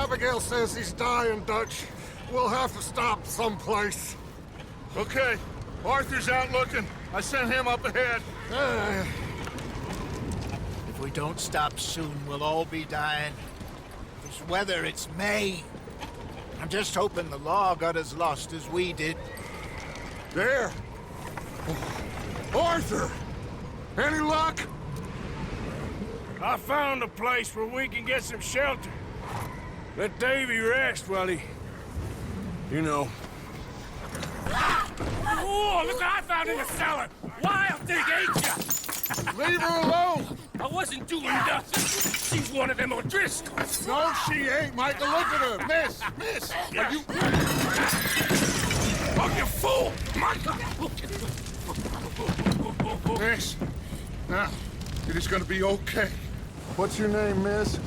Abigail says he's dying, Dutch. We'll have to stop someplace. Okay. Arthur's out looking. I sent him up ahead. If we don't stop soon, we'll all be dying. This weather, it's May. I'm just hoping the law got as lost as we did. There. Arthur! Any luck? I found a place where we can get some shelter. Let Davy rest while he... You know. Oh, look what I found in the cellar! Wild thing, ain't ya? Leave her alone! I wasn't doing nothing. She's one of them O'Driscolls. No, she ain't, Michael. Look at her. Miss! Are you... Oh, you fool! Michael! Miss, now, it is gonna be okay. What's your name, miss?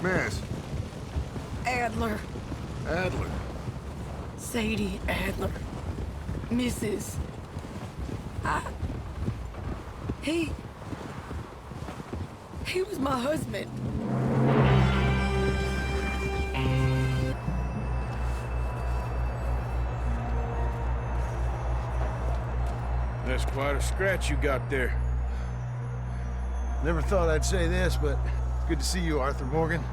Miss. Adler. Adler. Sadie Adler. Mrs. He was my husband. That's quite a scratch you got there. Never thought I'd say this, but good to see you, Arthur Morgan.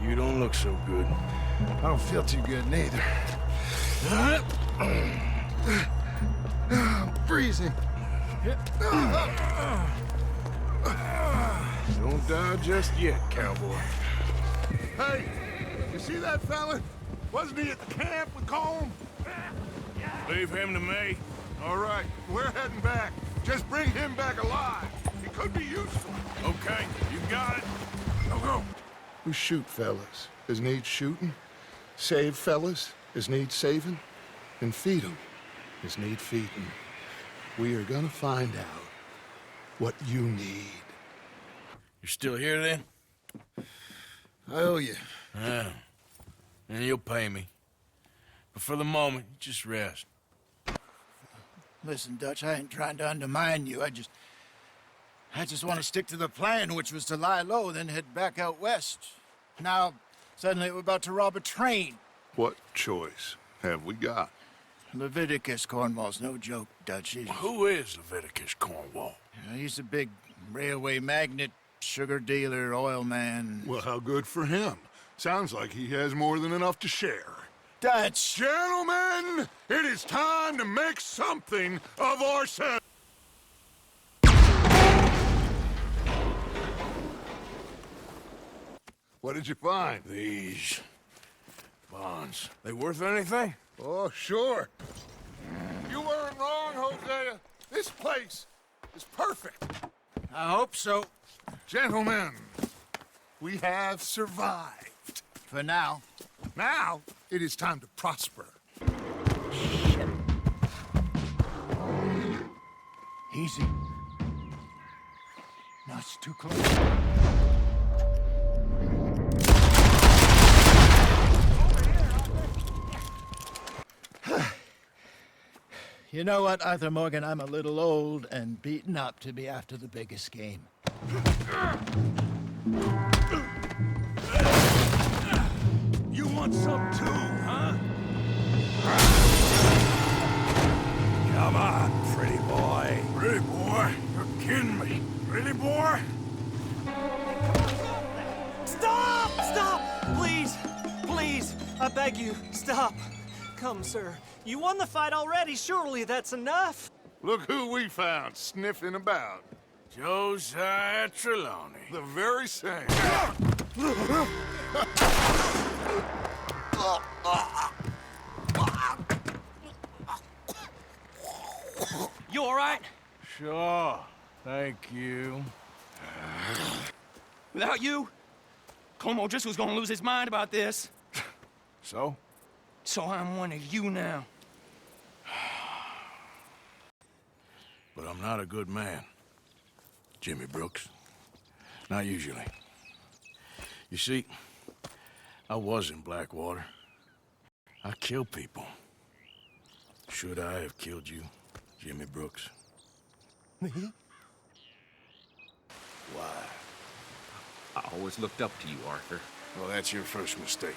You don't look so good. I don't feel too good, neither. I'm freezing. Don't die just yet, cowboy. Hey, you see that fella? Wasn't he at the camp with Colm? Leave him to me. All right, we're heading back. Just bring him back alive. He could be useful. Okay, you got it. Go. We shoot fellas as need shooting, save fellas as need saving, and feed 'em as need feeding. We are gonna find out what you need. You're still here then? I owe you. Yeah. And you'll pay me. But for the moment, just rest. Listen, Dutch, I ain't trying to undermine you. I just want to stick to the plan, which was to lie low, then head back out west. Now, suddenly we're about to rob a train. What choice have we got? Leviticus Cornwall's no joke, Dutch. Who is Leviticus Cornwall? He's a big railway magnate, sugar dealer, oil man. Well, how good for him. Sounds like he has more than enough to share. Dutch! Gentlemen, it is time to make something of ourselves. What did you find? These bonds. They worth anything? Oh, sure. You weren't wrong, Hosea. This place is perfect. I hope so. Gentlemen, we have survived. For now. Now, it is time to prosper. Easy. No, it's too close. You know what, Arthur Morgan? I'm a little old and beaten up to be after the biggest game. You want some too, huh? Come on, pretty boy. Pretty boy? You're kidding me. Really, boy? Stop! Stop! Please! Please! I beg you, stop. Come, sir. You won the fight already. Surely that's enough. Look who we found sniffing about. Josiah Trelawney. The very same. You all right? Sure. Thank you. Without you, Como Driscoll's gonna lose his mind about this. So? So I'm one of you now. But I'm not a good man, Jimmy Brooks. Not usually. You see, I was in Blackwater. I kill people. Should I have killed you, Jimmy Brooks? Me? Why? I always looked up to you, Arthur. Well, that's your first mistake.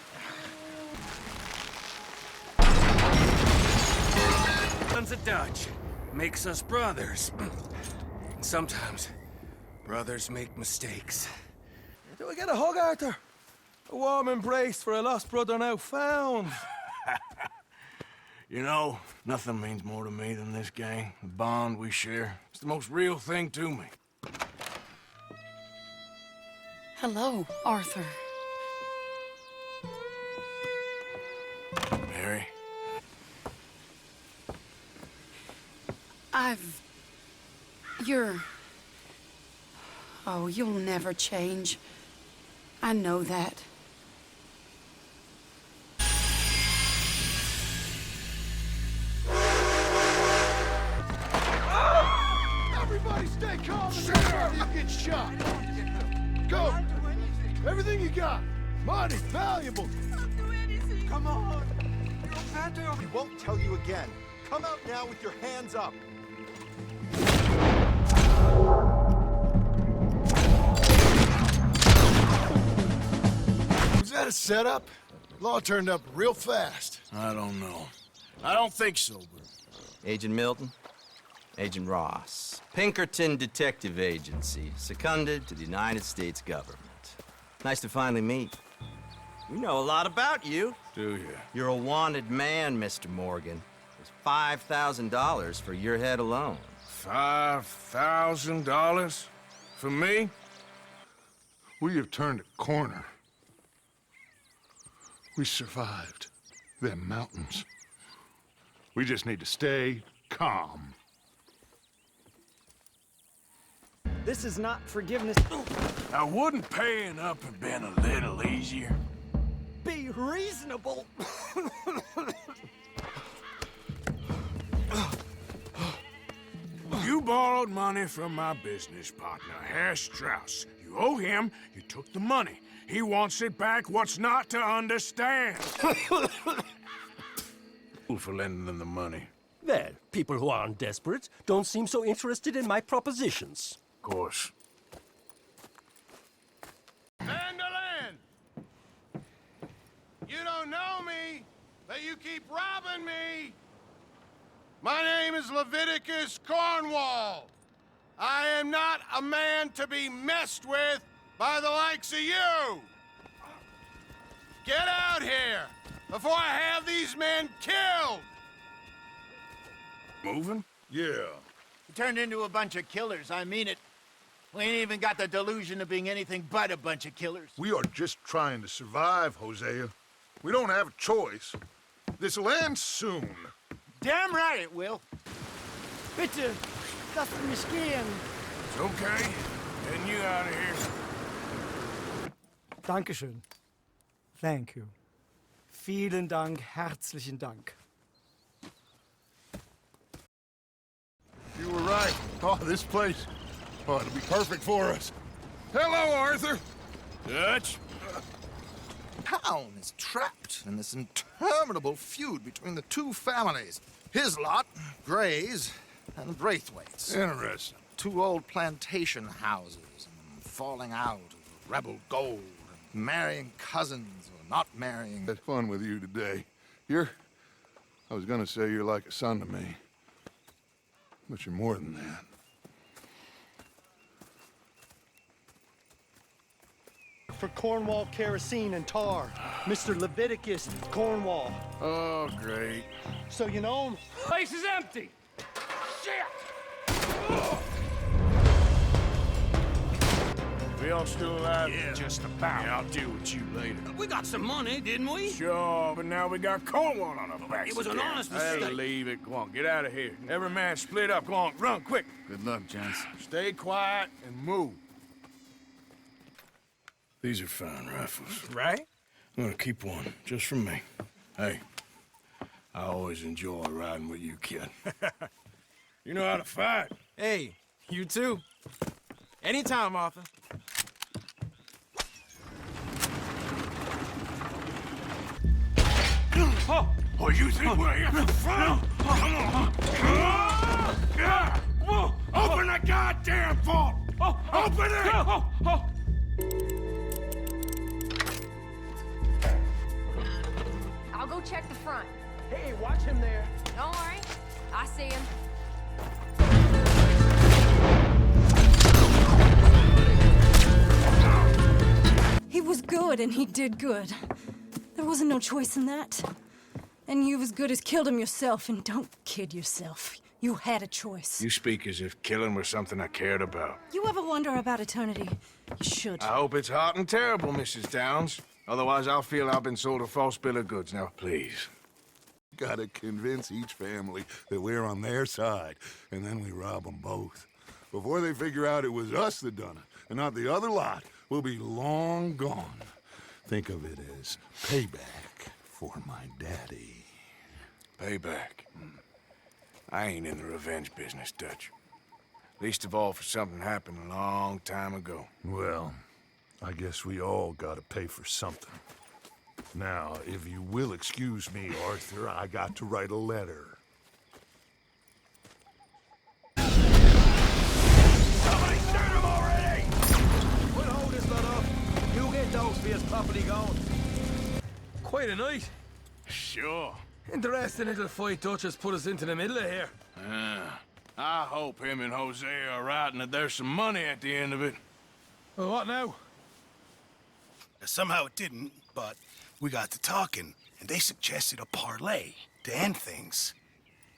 Sons of Dutch makes us brothers. Sometimes brothers make mistakes. Do we get a hug, Arthur? A warm embrace for a lost brother now found. You know, nothing means more to me than this gang, the bond we share. It's the most real thing to me. Hello, Arthur. Mary? Oh, you'll never change. I know that. Everybody stay calm before you get shot. Go. Everything you got. Money, valuable. Come on! We won't tell you again. Come out now with your hands up. Was that a setup? Law turned up real fast. I don't know. I don't think so, but... Agent Milton, Agent Ross, Pinkerton Detective Agency, seconded to the United States government. Nice to finally meet. We know a lot about you. Do you? You're a wanted man, Mr. Morgan. There's $5,000 for your head alone. $5,000? For me? We have turned a corner. We survived them mountains. We just need to stay calm. This is not forgiveness. Now, wouldn't paying up have been a little easier? Be reasonable. You borrowed money from my business partner, Herr Strauss. You owe him, you took the money. He wants it back. What's not to understand? Who for lending them the money? Well, people who aren't desperate don't seem so interested in my propositions. Of course. Vanderland! You don't know me, but you keep robbing me! My name is Leviticus Cornwall. I am not a man to be messed with by the likes of you! Get out here before I have these men killed! Moving? Yeah. We turned into a bunch of killers, I mean it. We ain't even got the delusion of being anything but a bunch of killers. We are just trying to survive, Hosea. We don't have a choice. This'll end soon. Damn right it will. Bitte, lass mich gehen. It's okay. Getting you out of here. Dankeschön. Thank you. Vielen Dank, herzlichen Dank. You were right. Oh, this place. Oh, it'll be perfect for us. Hello, Arthur. Dutch? Town is trapped in this interminable feud between the two families. His lot, Gray's, and Braithwaite's. Interesting. Two old plantation houses, and falling out of rebel gold, and marrying cousins or not marrying. Had fun with you today. I was gonna say you're like a son to me. But you're more than that. For Cornwall kerosene and tar, Mr. Leviticus Cornwall. Oh, great. So you know him? Place is empty! Shit! We all still alive? Yeah, just about. Yeah, I'll deal with you later. We got some money, didn't we? Sure, but now we got Cornwall on our backs. It was an again. honest Hey, mistake. leave it. Go on, get out of here. Every man split up. Go on, run, quick. Good luck, gents. Stay quiet and move. These are fine rifles. Right? I'm gonna keep one, just for me. Hey, I always enjoy riding with you, kid. You know how to fight. Hey, you too. Anytime, Arthur. Oh, you think we're here for fun? Come on. Open the goddamn vault! Open it! I'll go check the front. Hey, watch him there. Don't worry. I see him. He was good, and he did good. There wasn't no choice in that. And you as good as killed him yourself, and don't kid yourself. You had a choice. You speak as if killing was something I cared about. You ever wonder about eternity? You should. I hope it's hot and terrible, Mrs. Downs. Otherwise, I'll feel I've been sold a false bill of goods. Now, please. Gotta convince each family that we're on their side, and then we rob them both. Before they figure out it was us that done it, and not the other lot, we'll be long gone. Think of it as payback for my daddy. Payback. I ain't in the revenge business, Dutch. Least of all for something happened a long time ago. Well, I guess we all gotta pay for something. Now, if you will excuse me, Arthur, I got to write a letter. Somebody shoot him already! We'll hold this lot up. You get those fears properly going. Quite a night. Sure. Interesting little fight Dutch has put us into the middle of here. I hope him and Jose are right and that there's some money at the end of it. Well, what now? Somehow it didn't, but we got to talking, and they suggested a parlay to end things.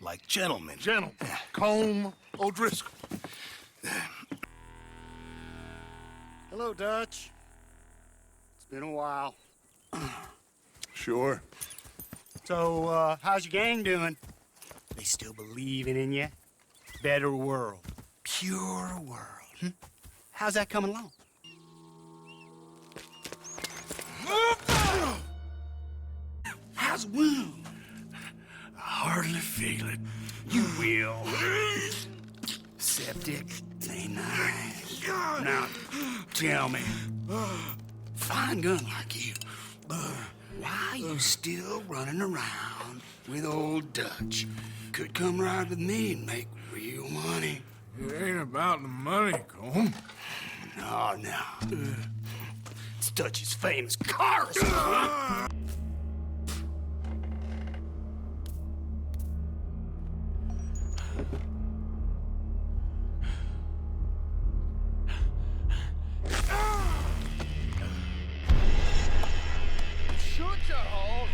Like gentlemen. Gentlemen, Combe O'Driscoll. Hello, Dutch. It's been a while. Sure. So, how's your gang doing? They still believing in you? Better world. Pure world. How's that coming along? How's the wound? I hardly feel it. You will. Septic, ain't nice. Now, tell me, fine gun like you, why you still running around with old Dutch? Could come ride with me and make real money. It ain't about the money, Combe. No. It's Dutch's famous cars. Shoot, you hole!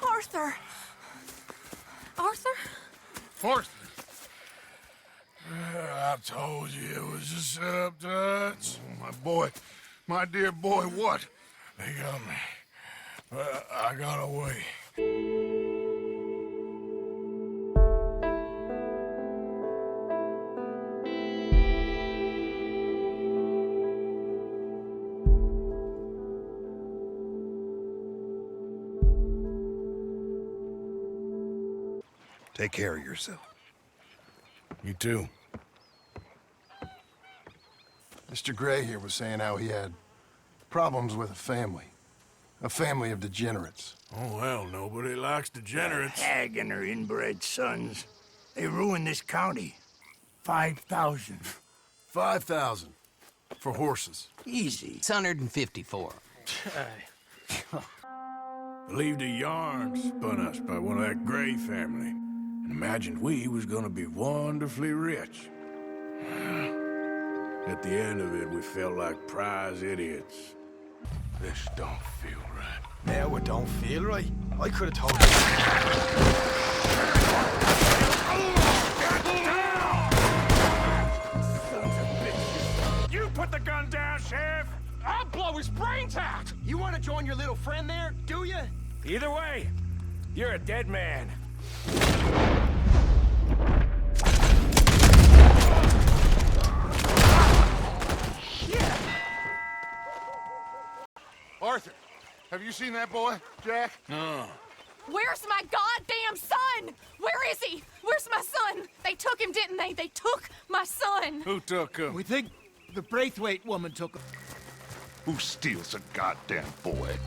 Arthur! Arthur? Arthur. I told you it was a setup, Dutch. My boy, my dear boy, what? They got me. But I got away. Take care of yourself. You too. Mr. Gray here was saying how he had problems with a family of degenerates. Oh, well, nobody likes degenerates. Hag and her inbred sons. They ruined this county. 5,000. 5,000 for horses. Easy. It's 154. Believed a yarn spun us by one of that Gray family, and imagined we was gonna be wonderfully rich. At the end of it, we felt like prize idiots. This don't feel right. Now it don't feel right. I could have told you. You put the gun down, Sheriff! I'll blow his brains out! You want to join your little friend there, do you? Either way, you're a dead man. Arthur, Have you seen that boy, Jack? No. Where's my goddamn son? Where is he? Where's my son? They took him, didn't they? They took my son. Who took him? We think the Braithwaite woman took him. Who steals a goddamn boy?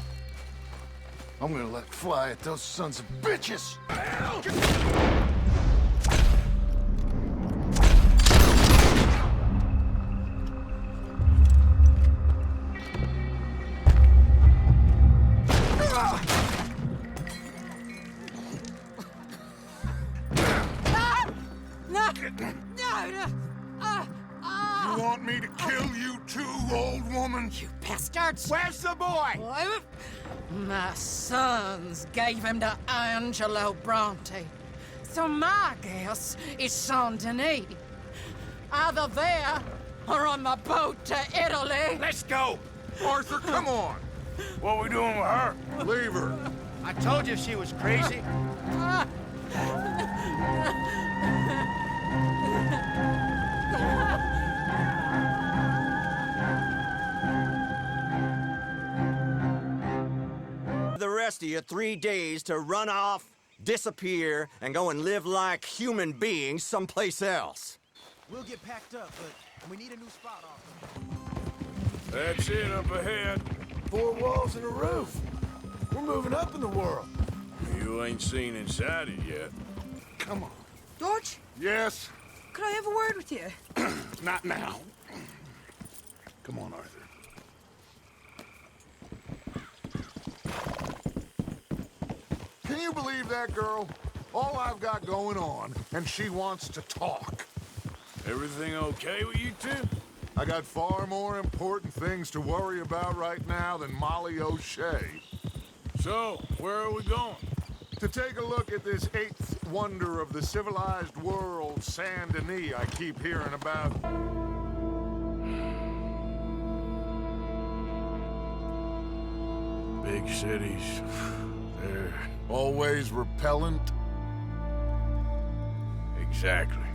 I'm gonna let fly at those sons of bitches! You want me to kill you too, old woman? You bastards! Where's the boy? My sons gave him to Angelo Bronte. So my guess is Saint Denis. Either there or on the boat to Italy. Let's go. Arthur, come on! What are we doing with her? Leave her. I told you she was crazy. The rest of you 3 days to run off, disappear, and go and live like human beings someplace else. We'll get packed up, but we need a new spot, Arthur. That's it up ahead. 4 walls and a roof. We're moving up in the world. You ain't seen inside it yet. Come on. George, Yes? could I have a word with you? Not now. Come on, Arthur. Can you believe that girl? All I've got going on, and she wants to talk. Everything okay with you two? I got far more important things to worry about right now than Molly O'Shea. So, where are we going? To take a look at this 8th wonder of the civilized world, Saint Denis, I keep hearing about. Big cities. They're... Always repellent. Exactly.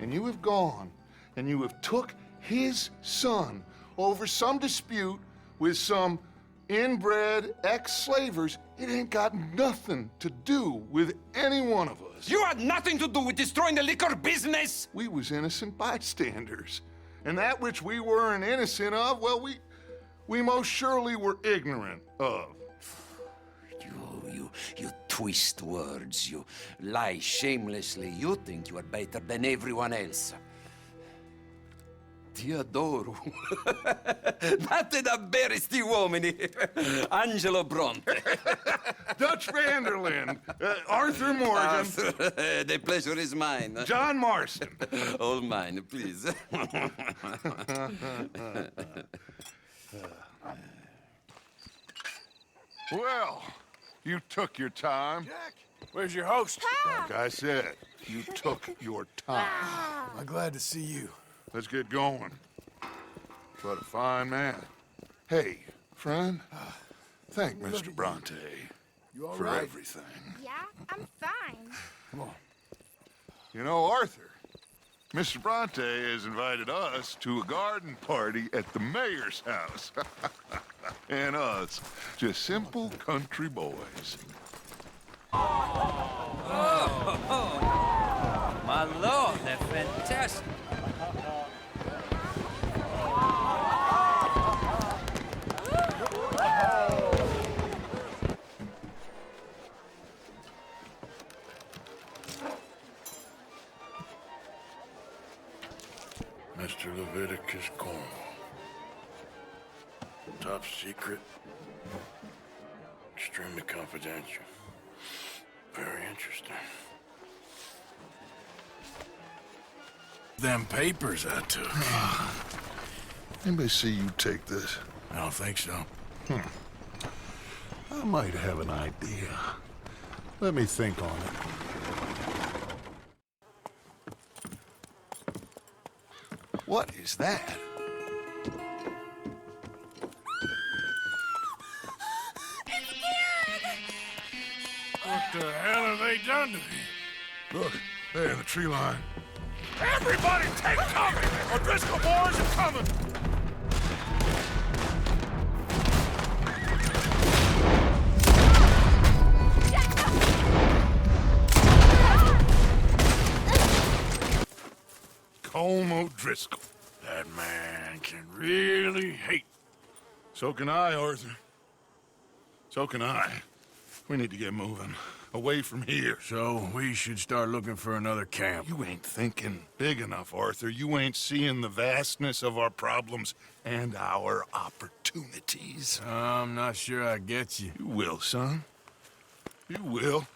And you have gone, and you have took his son over some dispute with some inbred ex-slavers. It ain't got nothing to do with any one of us. You had nothing to do with destroying the liquor business! We was innocent bystanders. And that which we weren't innocent of, well, we most surely were ignorant of. You twist words, you lie shamelessly, you think you are better than everyone else. Ti adoro. Date da bere sti uomini. Angelo Bronte. Dutch Vanderlyn. Arthur Morgan. Arthur, the pleasure is mine. John Marston. All mine, please. Well, you took your time. Jack, where's your host? Like I said, you took your time. I'm glad to see you. Let's get going. What a fine man. Hey, friend, thank Mr. Bronte You all for right? everything. Yeah, I'm fine. Come on. You know, Arthur, Mr. Bronte has invited us to a garden party at the mayor's house. And us, just simple country boys. My lord, they're fantastic. Mr. Leviticus Cornwall. Top secret. Extremely confidential. Very interesting. Them papers I took. Anybody see you take this? I don't think so. I might have an idea. Let me think on it. What is that? What the hell have they done to me? Look, there in the tree line. Everybody take cover! O'Driscoll boys are coming! Home O'Driscoll. That man can really hate. So can I, Arthur. So can I. We need to get moving. Away from here. So we should start looking for another camp. You ain't thinking big enough, Arthur. You ain't seeing the vastness of our problems and our opportunities. I'm not sure I get you. You will, son. You will.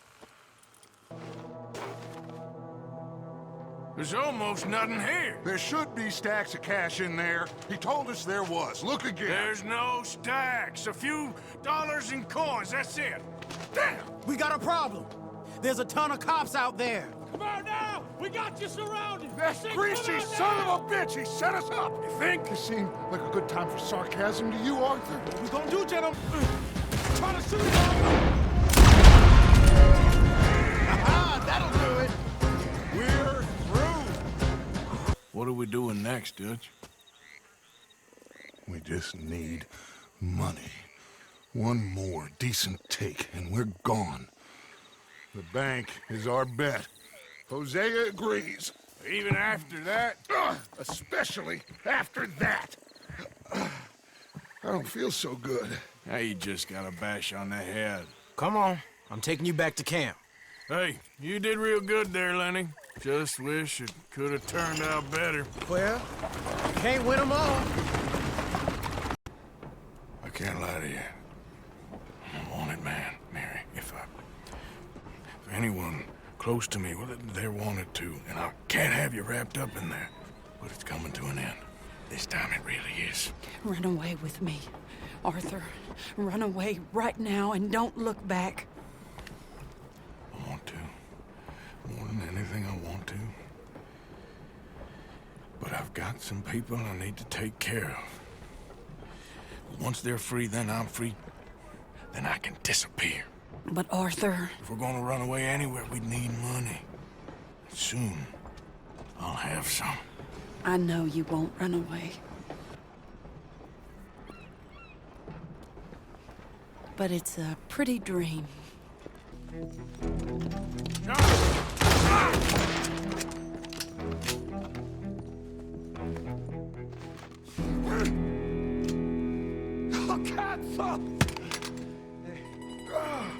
There's almost nothing here. There should be stacks of cash in there. He told us there was. Look again. There's no stacks. A few dollars in coins, that's it. Damn! We got a problem. There's a ton of cops out there. Come on now! We got you surrounded! That greasy son of a bitch! He set us up! You think? It seemed like a good time for sarcasm to you, Arthur. What we gonna do, gentlemen? Try to shoot it Aha! That'll do it! We're through! What are we doing next, Dutch? We just need money. One more decent take, and we're gone. The bank is our bet. Hosea agrees. Even after that? Especially after that. I don't feel so good. Now you just got a bash on the head. Come on. I'm taking you back to camp. Hey, you did real good there, Lenny. Just wish it could have turned out better. Well, you can't win them all. I can't lie to you. I'm a wanted man, Mary. If anyone close to me, well, they're wanted too. And I can't have you wrapped up in there. But it's coming to an end. This time it really is. Run away with me, Arthur. Run away right now and don't look back. I want to. More than anything, I want to. But I've got some people I need to take care of. Once they're free, then I'm free. Then I can disappear. But Arthur... If we're gonna run away anywhere, we need money. Soon, I'll have some. I know you won't run away. But it's a pretty dream.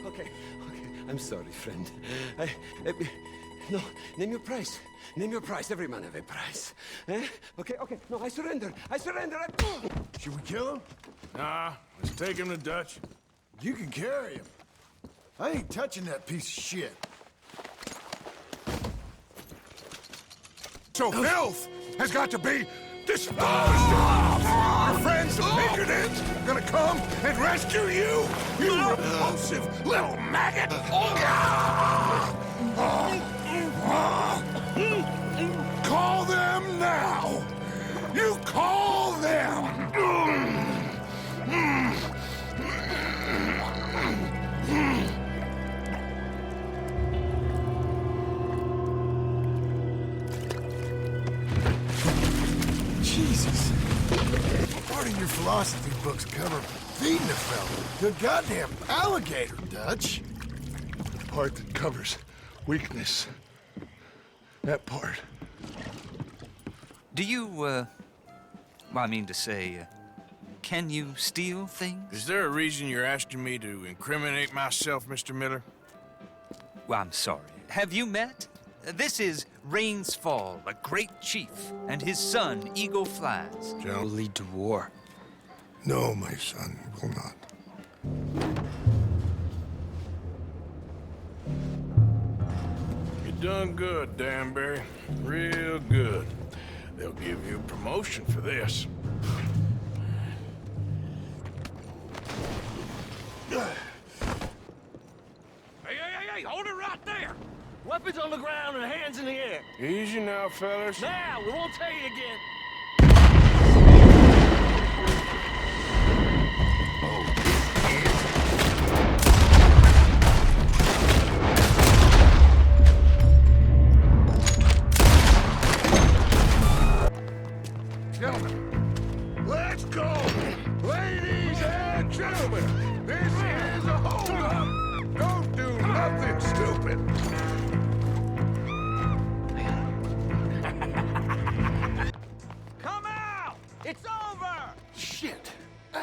Okay, I'm sorry, friend. No, name your price. Name your price. Every man have a price. Okay, no, I surrender. Should we kill him? Nah, let's take him to Dutch. You can carry him. I ain't touching that piece of shit. So filth has got to be disposed of! Your friends, the Pinkertons, gonna come and rescue you! You repulsive little maggot! Call them now! You call them! Jesus. Part of your philosophy books cover feeding a fella to a goddamn alligator, Dutch. The part that covers weakness. That part. Do you, well, I mean to say, can you steal things? Is there a reason you're asking me to incriminate myself, Mr. Miller? Well, I'm sorry. Have you met? This is Rains Fall, a great chief, and his son, Eagle Flies. Will lead to war. No, my son, it will not. You done good, Danbury. Real good. They'll give you a promotion for this. Hey, hold it right there! Weapons on the ground and hands in the air. Easy now, fellas. Now, we won't tell you again. Gentlemen, let's go! Ladies and gentlemen, this is a hold-up! Don't do nothing stupid!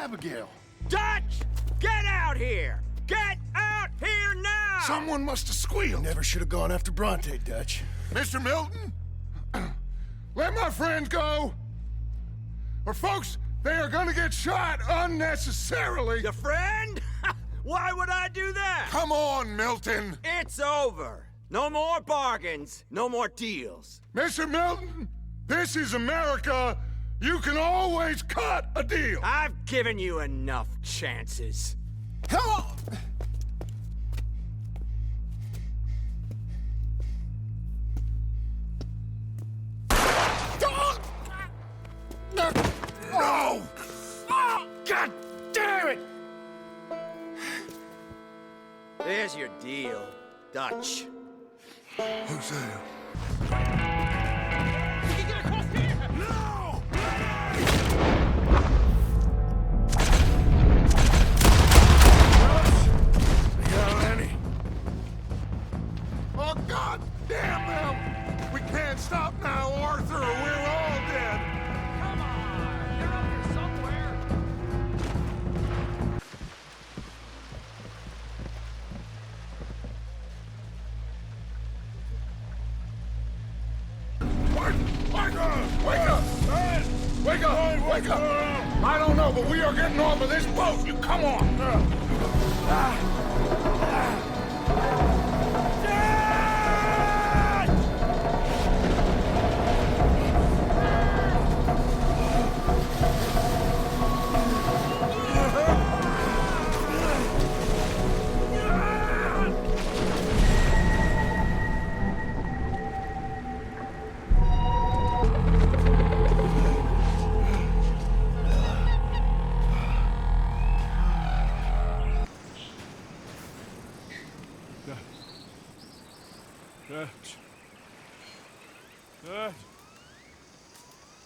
Abigail. Dutch! Get out here! Get out here now! Someone must have squealed. Never should have gone after Bronte, Dutch. Mr. Milton, let my friends go. Or folks, they are gonna get shot unnecessarily. Your friend? Why would I do that? Come on, Milton. It's over. No more bargains, no more deals. Mr. Milton, this is America. You can always cut a deal. I've given you enough chances. Come on. No! God damn it! There's your deal, Dutch. Hosea. Oh, God damn them! We can't stop now, Arthur, or we're all dead. Come on! They're up here somewhere! Wake up! Wake up! Wake up! I don't know, but we are getting off of this boat. You come on!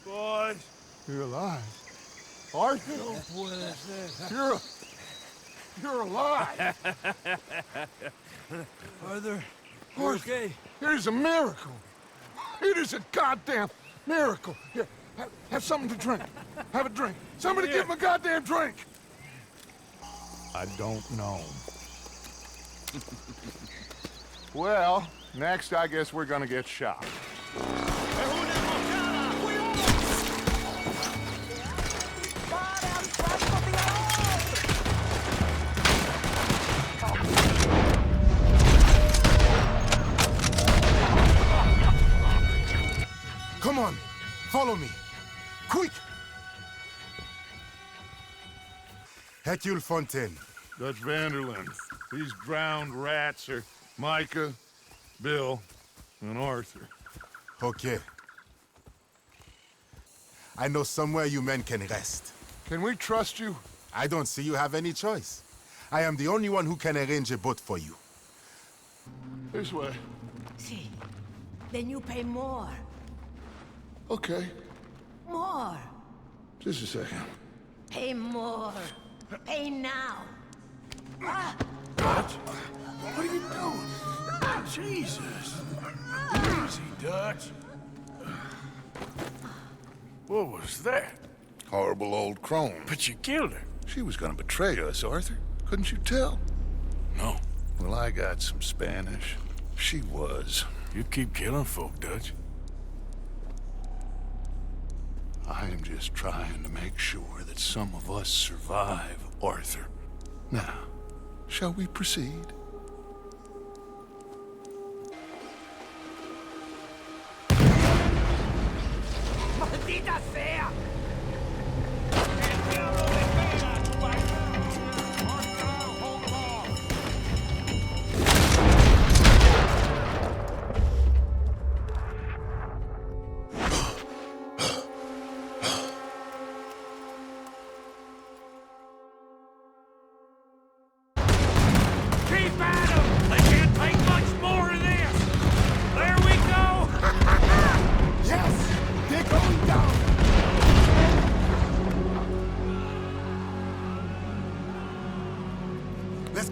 Boys. You're alive. Arthur? You're alive. Arthur, Okay. It is a miracle. It is a goddamn miracle. Here, have something to drink. Have a drink. Somebody give him a goddamn drink. I don't know. Well, next I guess we're gonna get shot. Come on, follow me. Quick! Hercule Fontaine. Dutch Vanderlyn. These drowned rats are Micah, Bill, and Arthur. Okay. I know somewhere you men can rest. Can we trust you? I don't see you have any choice. I am the only one who can arrange a boat for you. This way. See, then you pay more. Okay. More. Just a second. Pay more. Pay now. Ah. Dutch? What are you doing? Jesus. Easy, Dutch. What was that? Horrible old crone. But you killed her. She was gonna betray us, Arthur. Couldn't you tell? No. Well, I got some Spanish. She was. You keep killing folk, Dutch. I am just trying to make sure that some of us survive, Arthur. Now, shall we proceed? Maldita sea!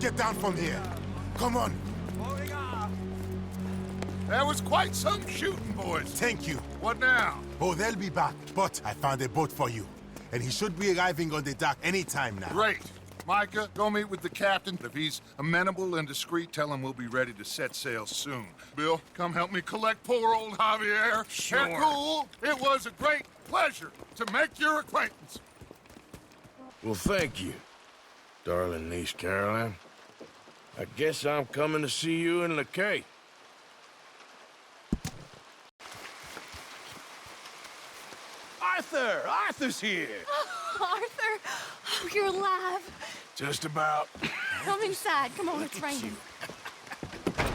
Get down from here. Come on. That was quite some shooting, boys. Thank you. What now? Oh, they'll be back. But I found a boat for you. and he should be arriving on the dock any time now. Great. Micah, go meet with the captain. If he's amenable and discreet, tell him we'll be ready to set sail soon. Bill, come help me collect poor old Javier. Sure. Hercule, it was a great pleasure to make your acquaintance. Well, thank you, darling niece Caroline. I guess I'm coming to see you in the Cape. Arthur! Arthur's here! Arthur! Oh, you're alive. Just about. Come inside. Come on, it's raining.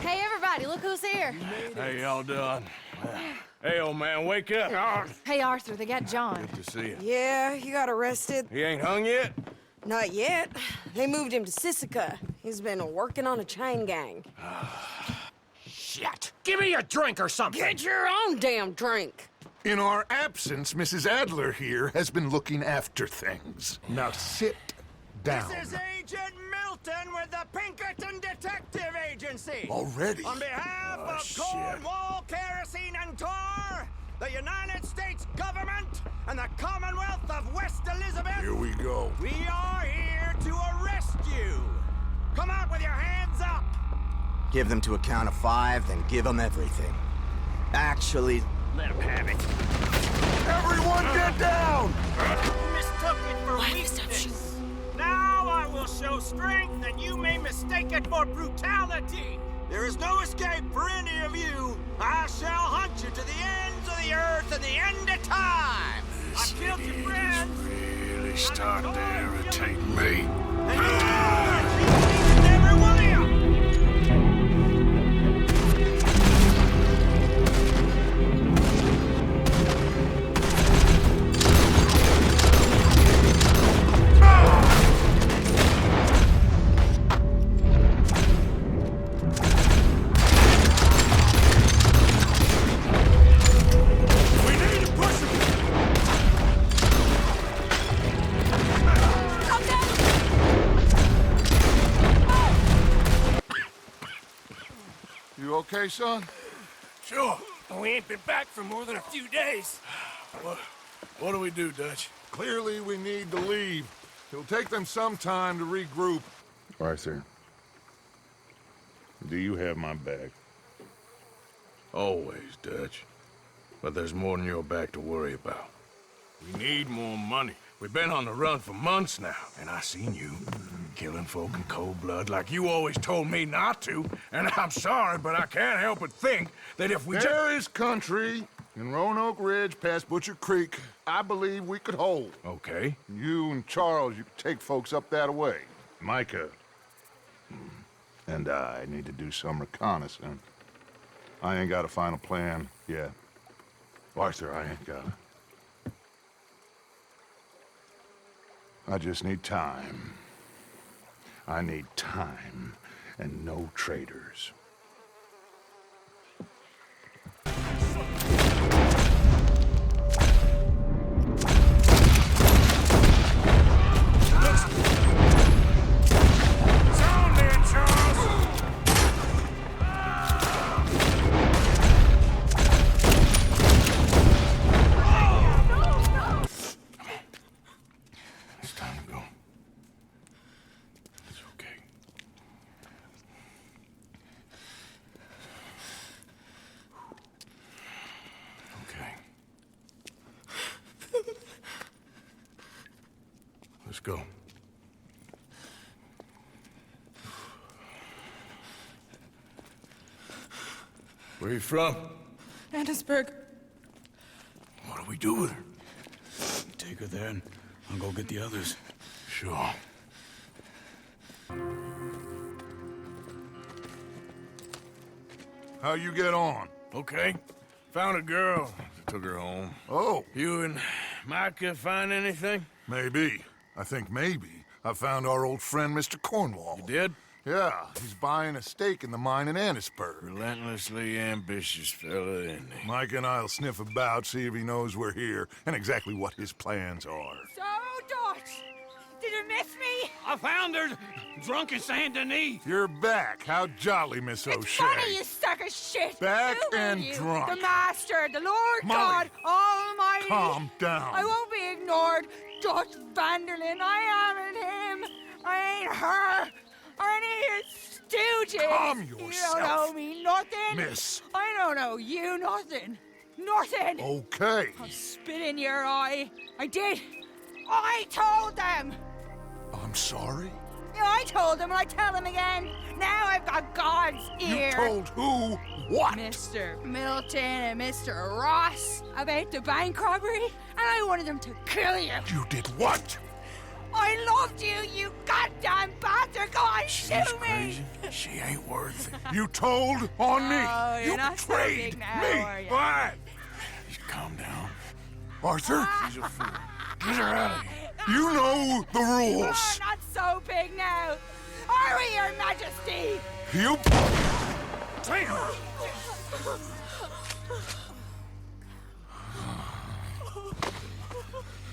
Hey, everybody, look who's here. How y'all doing? Hey, old man, wake up. Hey, Arthur, they got John. Good to see you. Yeah, he got arrested. He ain't hung yet? Not yet. They moved him to Sisika. He's been working on a chain gang. Shit! Give me a drink or something! Get your own damn drink! In our absence, Mrs. Adler here has been looking after things. Now sit down. This is Agent Milton with the Pinkerton Detective Agency. Already? On behalf of Cornwall, Kerosene, and Tar, the United States government, and the Commonwealth of West Elizabeth. Here we go. We are here to arrest you. Come out with your hands up. Give them to a count of 5, then give them everything. Actually, let him have it. Everyone get down! You mistook it for weakness. Now I will show strength, and you may mistake it for brutality. There is no escape for any of you. I shall hunt you to the ends of the earth and the end of time. I've killed your friends. Really starting to irritate me. And you every one of you. You okay, son? Sure. We ain't been back for more than a few days. What do we do, Dutch? Clearly, we need to leave. It'll take them some time to regroup. Arthur, do you have my back? Always, Dutch. But there's more than your back to worry about. We need more money. We've been on the run for months now, and I seen you killing folk in cold blood like you always told me not to. And I'm sorry, but I can't help but think that if we There is country in Roanoke Ridge past Butcher Creek I believe we could hold. Okay. You and Charles, you could take folks up that way. Micah and I need to do some reconnaissance. I ain't got a final plan yet. Arthur, I ain't got it. I just need time. I need time and no traitors. Let's go. Where are you from? Annesburg. What do we do with her? Take her there and I'll go get the others. Sure. How you get on? Okay. Found a girl. Took her home. Oh. You and Micah find anything? Maybe. I think maybe. I found our old friend, Mr. Cornwall. You did? Yeah, he's buying a stake in the mine in Annisburg. Relentlessly ambitious fella, isn't he? Mike and I'll sniff about, see if he knows we're here, and exactly what his plans are. So, Dutch, did you miss me? I found her drunk in Saint Denis. You're back. How jolly, Miss O'Shea. It's funny, you suck of shit. Back Who are and you? drunk. The Master, the Lord Molly, God Almighty. calm down. I won't be ignored. Dutch Vanderlyn. I aren't him. I ain't her. I ain't his stooges. Calm You yourself. don't owe me nothing. Miss. I don't owe you nothing. Nothing. Okay. I'll spit in your eye. I did. I told them. I'm sorry? Yeah, I told them and I tell them again. Now I've got God's ear. You told who what? Mr. Milton and Mr. Ross about the bank robbery, and I wanted them to kill you. You did what? I loved you, you goddamn bastard! Go on, shoot me! She ain't worth it. You told on me. Oh, you're You not so betrayed big now, me. are you? Why? Just calm down. Arthur? She's a fool. Get her out of here. You know the rules. Oh, not so big now. Are we, Your Majesty? You...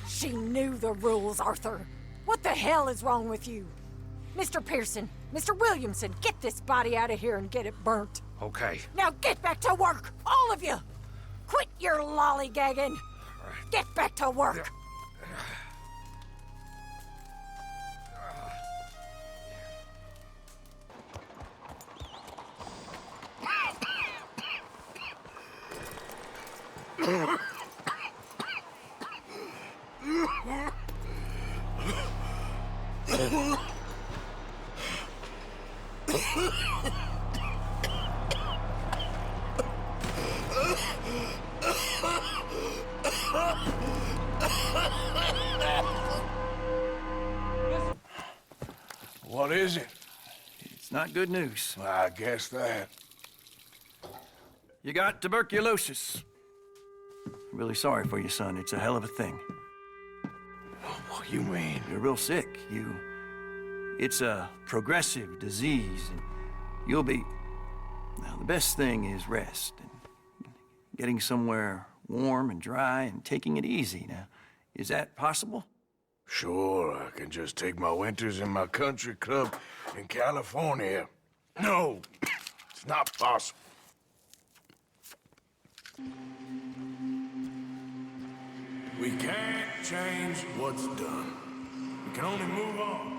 She knew the rules, Arthur. What the hell is wrong with you? Mr. Pearson, Mr. Williamson, get this body out of here and get it burnt. Okay. Now get back to work, all of you! Quit your lollygagging! Get back to work! What is it? It's not good news. I guess that. You got tuberculosis. I'm really sorry for you, son. It's a hell of a thing. What do you mean? You're real sick. It's a progressive disease, and you'll be... Now, the best thing is rest, and getting somewhere warm and dry and taking it easy. Now, is that possible? Sure, I can just take my winters in my country club in California. No, it's not possible. We can't change what's done. We can only move on.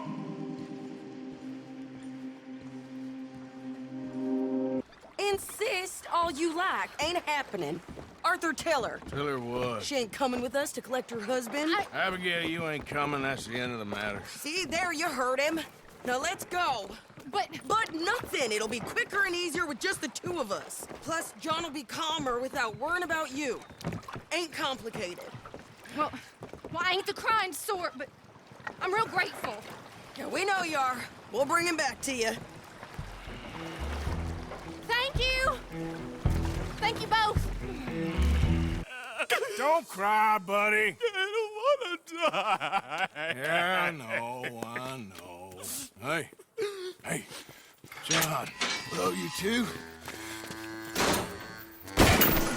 Insist all you like. Ain't happening. Arthur, tell her. Tell her what? She ain't coming with us to collect her husband. Abigail, you ain't coming. That's the end of the matter. See, there you heard him. Now let's go. But nothing. It'll be quicker and easier with just the two of us. Plus, John will be calmer without worrying about you. Ain't complicated. Well, I ain't the crying sort, but I'm real grateful. Yeah, we know you are. We'll bring him back to you. Thank you! Thank you both. Don't cry, buddy. I don't want to die. Yeah, I know. Hey, John. Hello, you two.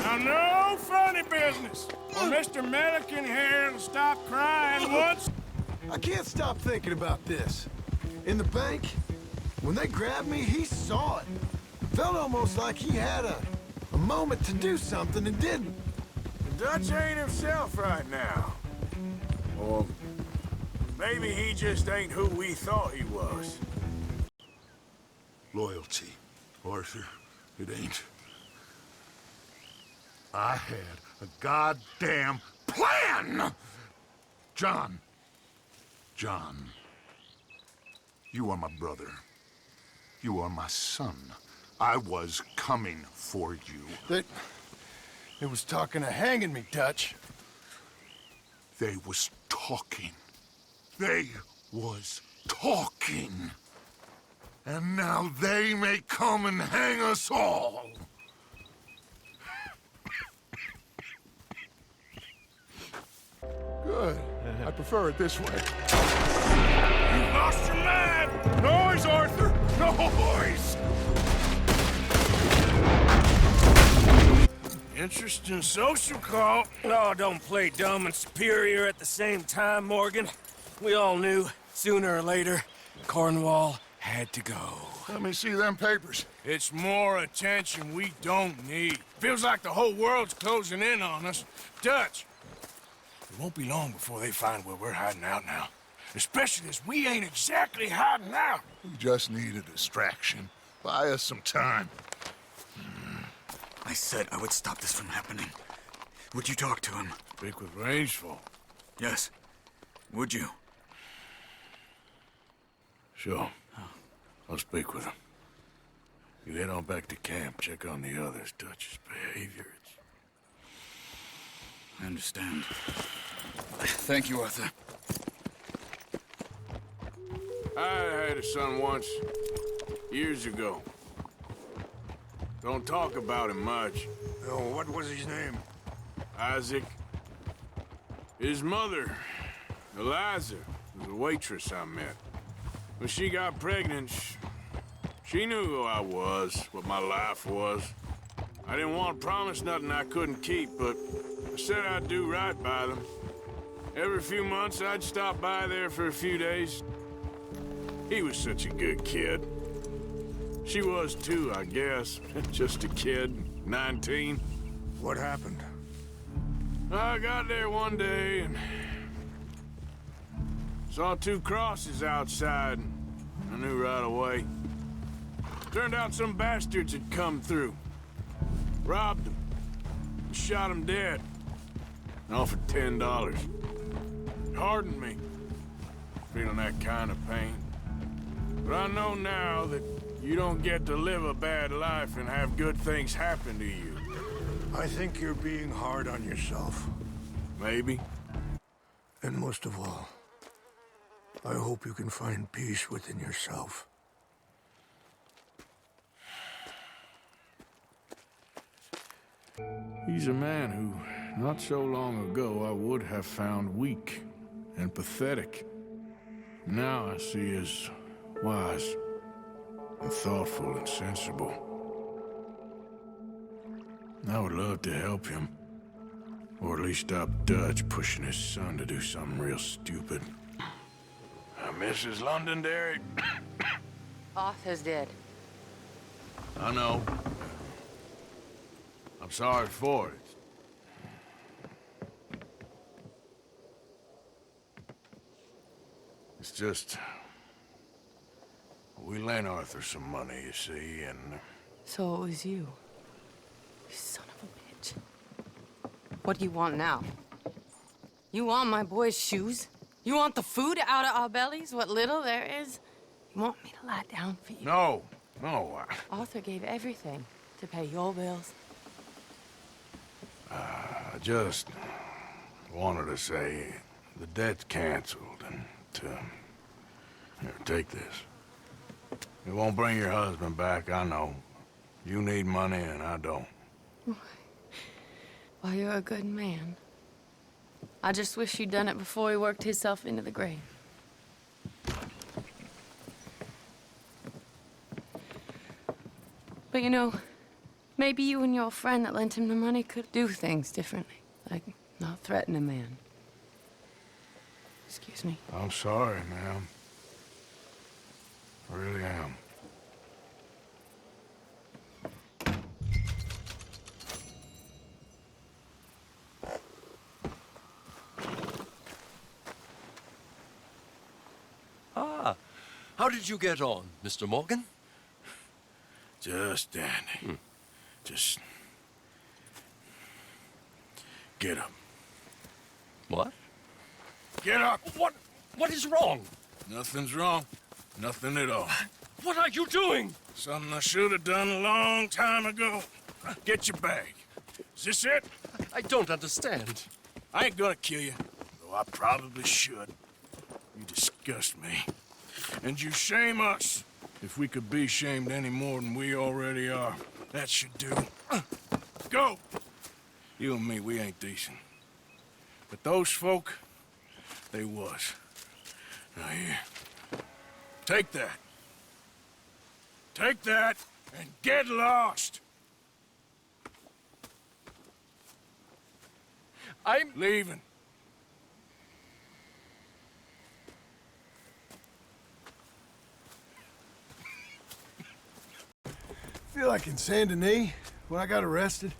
Now, no funny business. Well, Mr. Milliken here will stop crying once. I can't stop thinking about this. In the bank, when they grabbed me, he saw it. Felt almost like he had a moment to do something and didn't. Dutch ain't himself right now. Or maybe he just ain't who we thought he was. Loyalty, Arthur. It ain't. I had a goddamn plan! John. You are my brother. You are my son. I was coming for you. They was talking of hanging me, Dutch. They was talking. They was talking. And now they may come and hang us all. Good. I prefer it this way. You lost your mind! Noise, Arthur! Noise! Interesting social call. Oh, don't play dumb and superior at the same time, Morgan. We all knew, sooner or later, Cornwall had to go. Let me see them papers. It's more attention we don't need. Feels like the whole world's closing in on us. Dutch, It won't be long before they find where we're hiding out now. Especially as we ain't exactly hiding out. We just need a distraction. Buy us some time. I said I would stop this from happening. Would you talk to him? Speak with Rangeful. Yes. Would you? Sure. I'll speak with him. You head on back to camp, check on the others, Dutch's behavior. I understand. Thank you, Arthur. I had a son once, years ago. Don't talk about him much. Oh, what was his name? Isaac. His mother, Eliza, was a waitress I met. When she got pregnant, she knew who I was, what my life was. I didn't want to promise nothing I couldn't keep, but I said I'd do right by them. Every few months, I'd stop by there for a few days. He was such a good kid. She was too, I guess. Just a kid, 19. What happened? I got there one day and saw 2 crosses outside. I knew right away. Turned out some bastards had come through. Robbed them. And shot them dead. And offered $10. It hardened me. Feeling that kind of pain. But I know now that you don't get to live a bad life and have good things happen to you. I think you're being hard on yourself. Maybe. And most of all, I hope you can find peace within yourself. He's a man who, not so long ago, I would have found weak and pathetic. Now I see as wise and thoughtful and sensible. I would love to help him. Or at least stop Dutch pushing his son to do something real stupid. I miss his Londonderry. Arthur's dead. I know. I'm sorry for it. It's just... we lent Arthur some money, you see, and... So it was you. You son of a bitch. What do you want now? You want my boy's shoes? You want the food out of our bellies, what little there is? You want me to lie down for you? No, no. Arthur gave everything to pay your bills. I just wanted to say the debt's canceled and here, take this. It won't bring your husband back, I know. You need money and I don't. Well, you're a good man. I just wish you'd done it before he worked himself into the grave. But you know, maybe you and your friend that lent him the money could do things differently. Like, not threaten a man. Excuse me. I'm sorry, ma'am. I really am. Ah, how did you get on, Mr. Morgan? Just dandy. Just... get up. What? Get up! What is wrong? Nothing's wrong. Nothing at all. What are you doing? Something I should have done a long time ago. Get your bag. Is this it? I don't understand. I ain't gonna kill you, though I probably should. You disgust me. And you shame us. If we could be shamed any more than we already are, that should do. Go! You and me, we ain't decent. But those folk, they was. Now here, take that. Take that and get lost. I'm leaving. Feel like in Saint Denis, when I got arrested,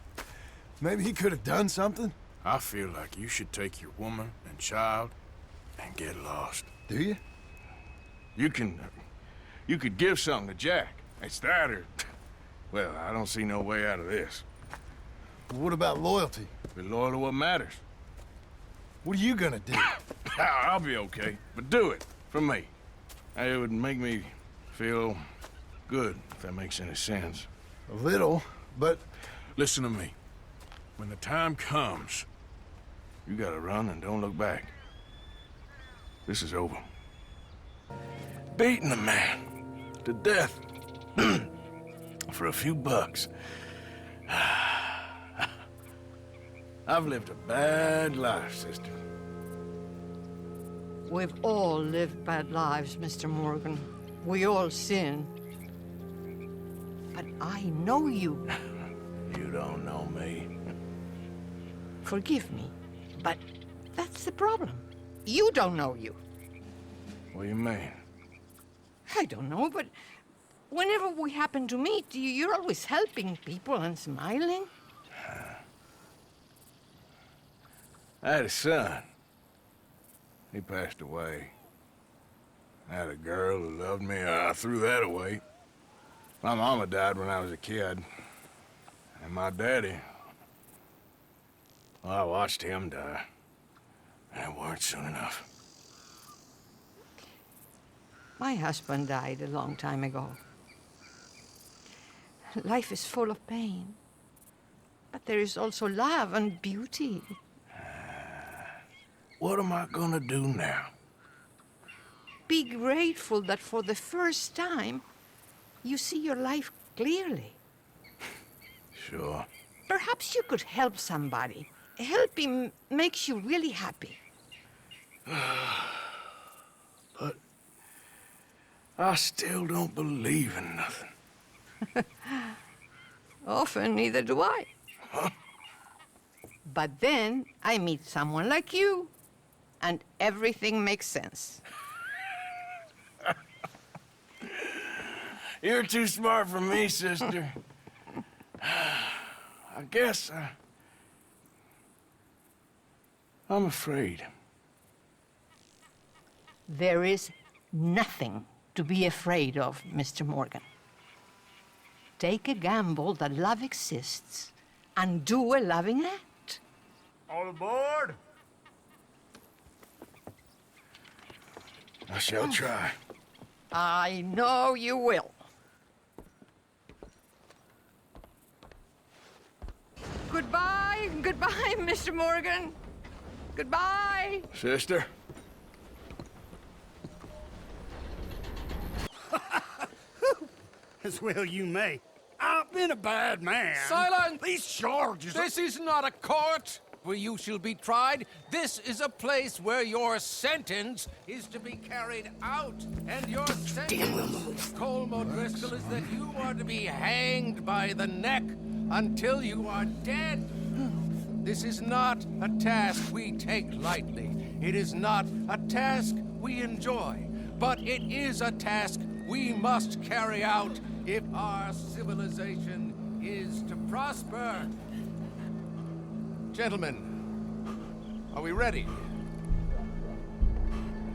maybe he could have done something. I feel like you should take your woman and child and get lost. Do you? You could give something to Jack. It's that or... Well, I don't see no way out of this. What about loyalty? Be loyal to what matters. What are you gonna do? I'll be okay, but do it, for me. It would make me feel good, if that makes any sense. A little, but... Listen to me. When the time comes, you gotta run and don't look back. This is over. Beating a man to death for a few bucks. I've lived a bad life, sister. We've all lived bad lives, Mr. Morgan. We all sin. But I know you. You don't know me. Forgive me, but that's the problem. You don't know you. What do you mean? I don't know, but whenever we happen to meet, you're always helping people and smiling. I had a son. He passed away. I had a girl who loved me. I threw that away. My mama died when I was a kid. And my daddy... Well, I watched him die. And it weren't soon enough. My husband died a long time ago. Life is full of pain. But there is also love and beauty. What am I gonna do now? Be grateful that for the first time, you see your life clearly. Sure. Perhaps you could help somebody. Helping makes you really happy. But I still don't believe in nothing. Often, neither do I. Huh? But then I meet someone like you, and everything makes sense. You're too smart for me, sister. I guess I'm afraid. There is nothing to be afraid of, Mr. Morgan. Take a gamble that love exists and do a loving act. All aboard! I shall try. I know you will. Goodbye, goodbye, Mr. Morgan. Goodbye. Sister? As well you may. I've been a bad man. Silence! These charges... This is not a court where you shall be tried. This is a place where your sentence is to be carried out. And your sentence, Colm O'Driscoll, is that you are to be hanged by the neck until you are dead. This is not a task we take lightly. It is not a task we enjoy. But it is a task we must carry out if our civilization is to prosper. Gentlemen, are we ready?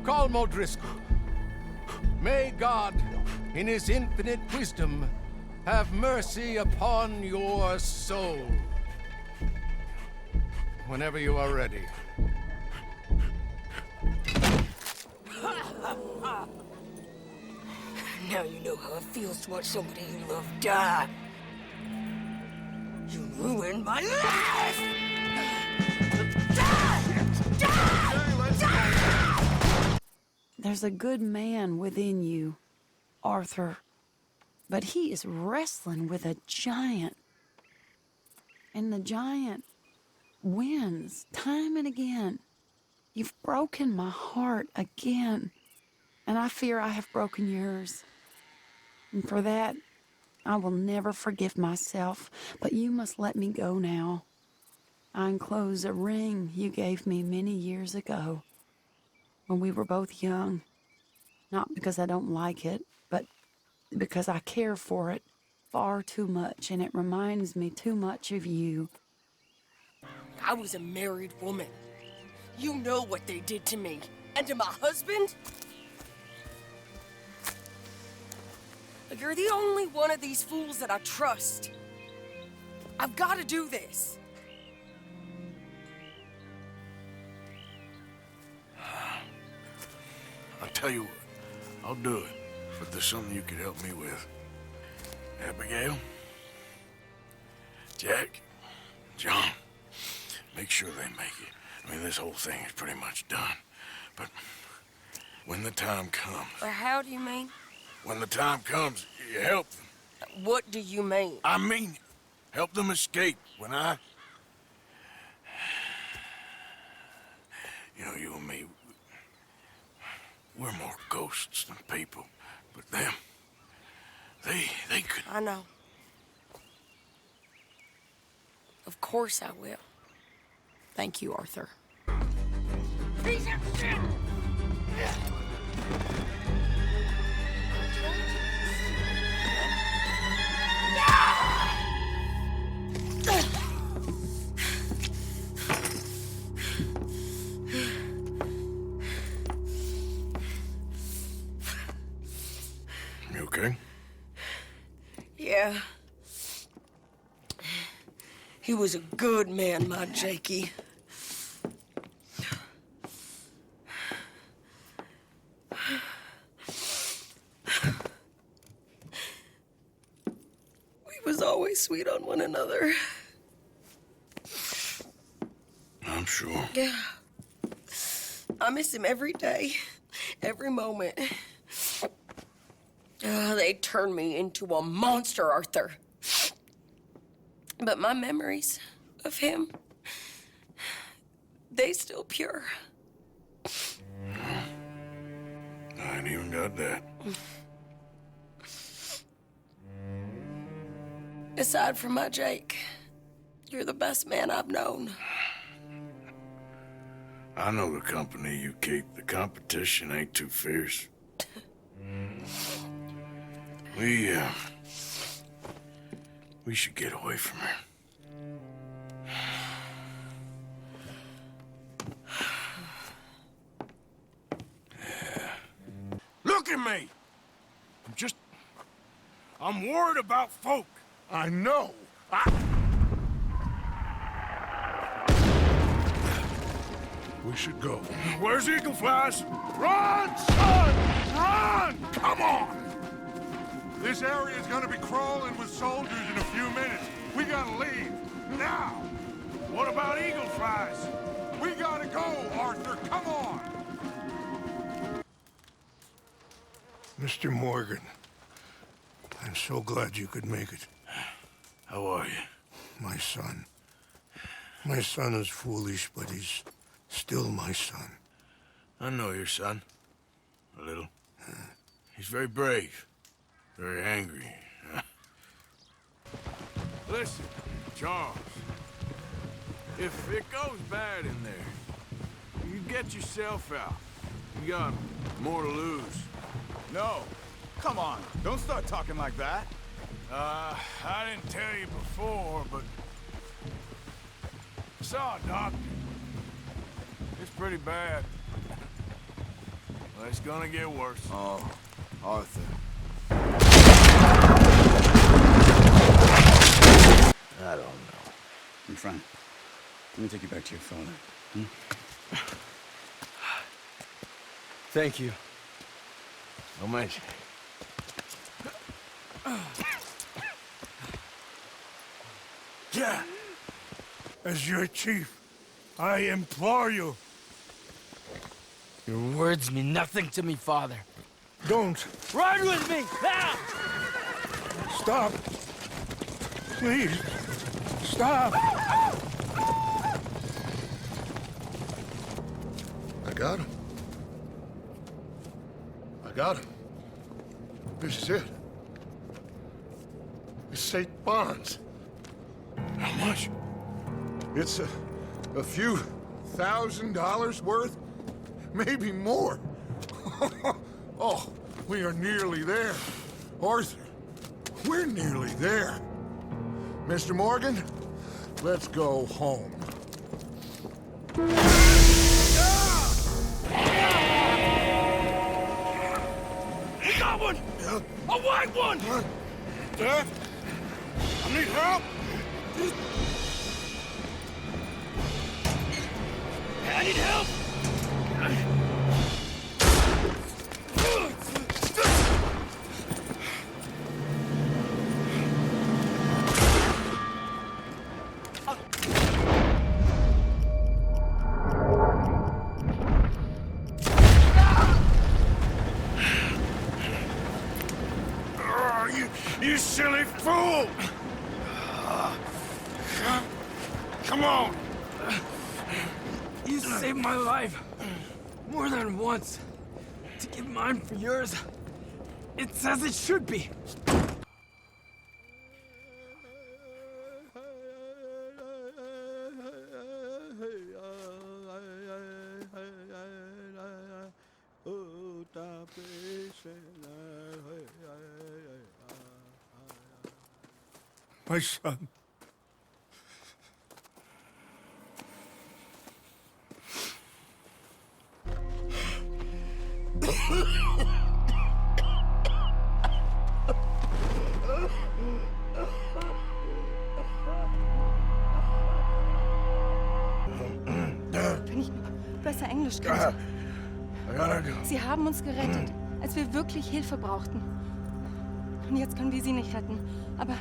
Colm O'Driscoll, may God, in his infinite wisdom, have mercy upon your soul. Whenever you are ready. Now you know how it feels to watch somebody you love die. You ruined my life! There's a good man within you, Arthur, but he is wrestling with a giant. And the giant wins time and again. You've broken my heart again, and I fear I have broken yours. And for that, I will never forgive myself, but you must let me go now. I enclose a ring you gave me many years ago, when we were both young. Not because I don't like it, but because I care for it far too much, and it reminds me too much of you. I was a married woman. You know what they did to me. And to my husband? You're the only one of these fools that I trust. I've got to do this. I'll tell you what, I'll do it. But there's something you could help me with. Abigail, Jack, John, make sure they make it. I mean, this whole thing is pretty much done. But when the time comes... How do you mean? When the time comes, you help them. What do you mean? I mean, help them escape. When I... You know, you and me, we're more ghosts than people. But them, they could... I know. Of course I will. Thank you, Arthur. Piece of shit! You okay? Yeah. He was a good man, my Jakey. We was always sweet on one another. I'm sure. Yeah. I miss him every day, every moment. They turned me into a monster, Arthur. But my memories of him, they still pure. I ain't even got that. Aside from my Jake, you're the best man I've known. I know the company you keep. The competition ain't too fierce. We should get away from her. Yeah. Look at me! I'm worried about folk. I know. We should go. Where's Eagle Flies? Run, son! Run! Come on! This area is gonna be crawling with soldiers in a few minutes. We gotta leave. Now! What about Eagle Flies? We gotta go, Arthur. Come on! Mr. Morgan, I'm so glad you could make it. How are you? My son. My son is foolish, but he's still my son. I know your son. A little. He's very brave. Very angry. Listen, Charles. If it goes bad in there, you get yourself out. You got more to lose. No. Come on. Don't start talking like that. I didn't tell you before, but I saw a doctor. It's pretty bad. Well, it's gonna get worse. Oh, Arthur. I don't know. My friend, let me take you back to your father. Thank you. Don't mention it. Yeah. As your chief, I implore you. Your words mean nothing to me, Father. Don't. Ride with me, now! Stop. Please. Stop. I got him. I got him. This is it. It's St. Bonds. How much? It's a few $1,000s worth, maybe more. Oh, we are nearly there. Arthur, we're nearly there. Mr. Morgan, let's go home. We got one! A white one! Dad? I need help! I need help! You silly fool! Come on! You saved my life more than once. To give mine for yours, it's as it should be. My son. Wenn ich besser Englisch könnte. Sie haben uns gerettet, als wir wirklich Hilfe brauchten. Und jetzt können wir sie nicht retten. Aber...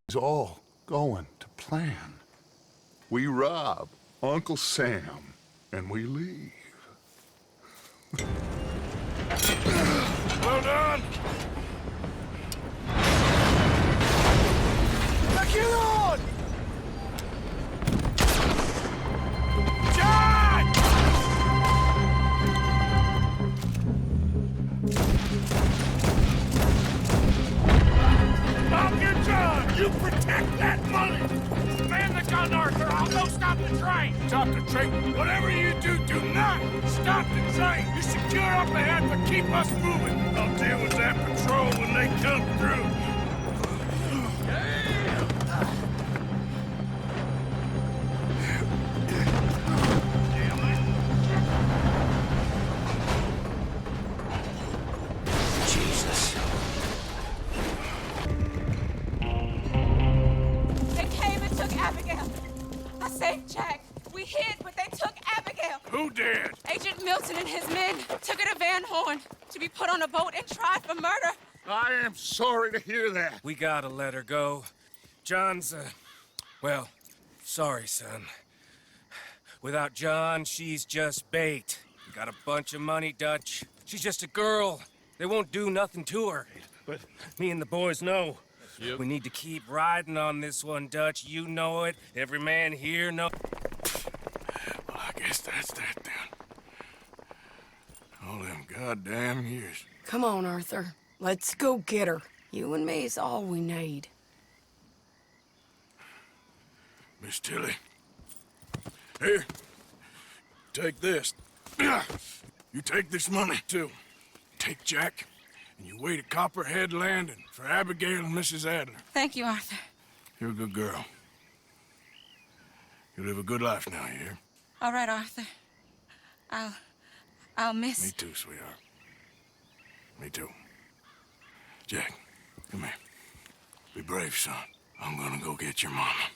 It's all going to plan. We rob Uncle Sam, and we leave. Well done! Now get on! John! Falcon John, you protect that money! Man the gun, Arthur! I'll go stop the train! Stop the train? Whatever you do, do not stop the train! You secure up ahead, but keep us moving! I'll deal with that patrol when they come through! Jesus. They came and took Abigail. I saved Jack. We hid, but they took Abigail. Who did? Agent Milton and his men took her to Van Horn to be put on a boat and tried for murder. I am sorry to hear that. We gotta let her go. John's, well, sorry, son. Without John, she's just bait. You got a bunch of money, Dutch. She's just a girl. They won't do nothing to her. But me and the boys know. We need to keep riding on this one, Dutch. You know it. Every man here knows. Well, I guess that's that then. All them goddamn years. Come on, Arthur. Let's go get her. You and me is all we need. Miss Tilly. Here. Take this. You take this money, too. Take Jack, and you wait at Copperhead Landing for Abigail and Mrs. Adler. Thank you, Arthur. You're a good girl. You live a good life now, you hear? All right, Arthur. I'll miss... Me too, sweetheart. Me too. Jack, come here. Be brave, son. I'm gonna go get your mama.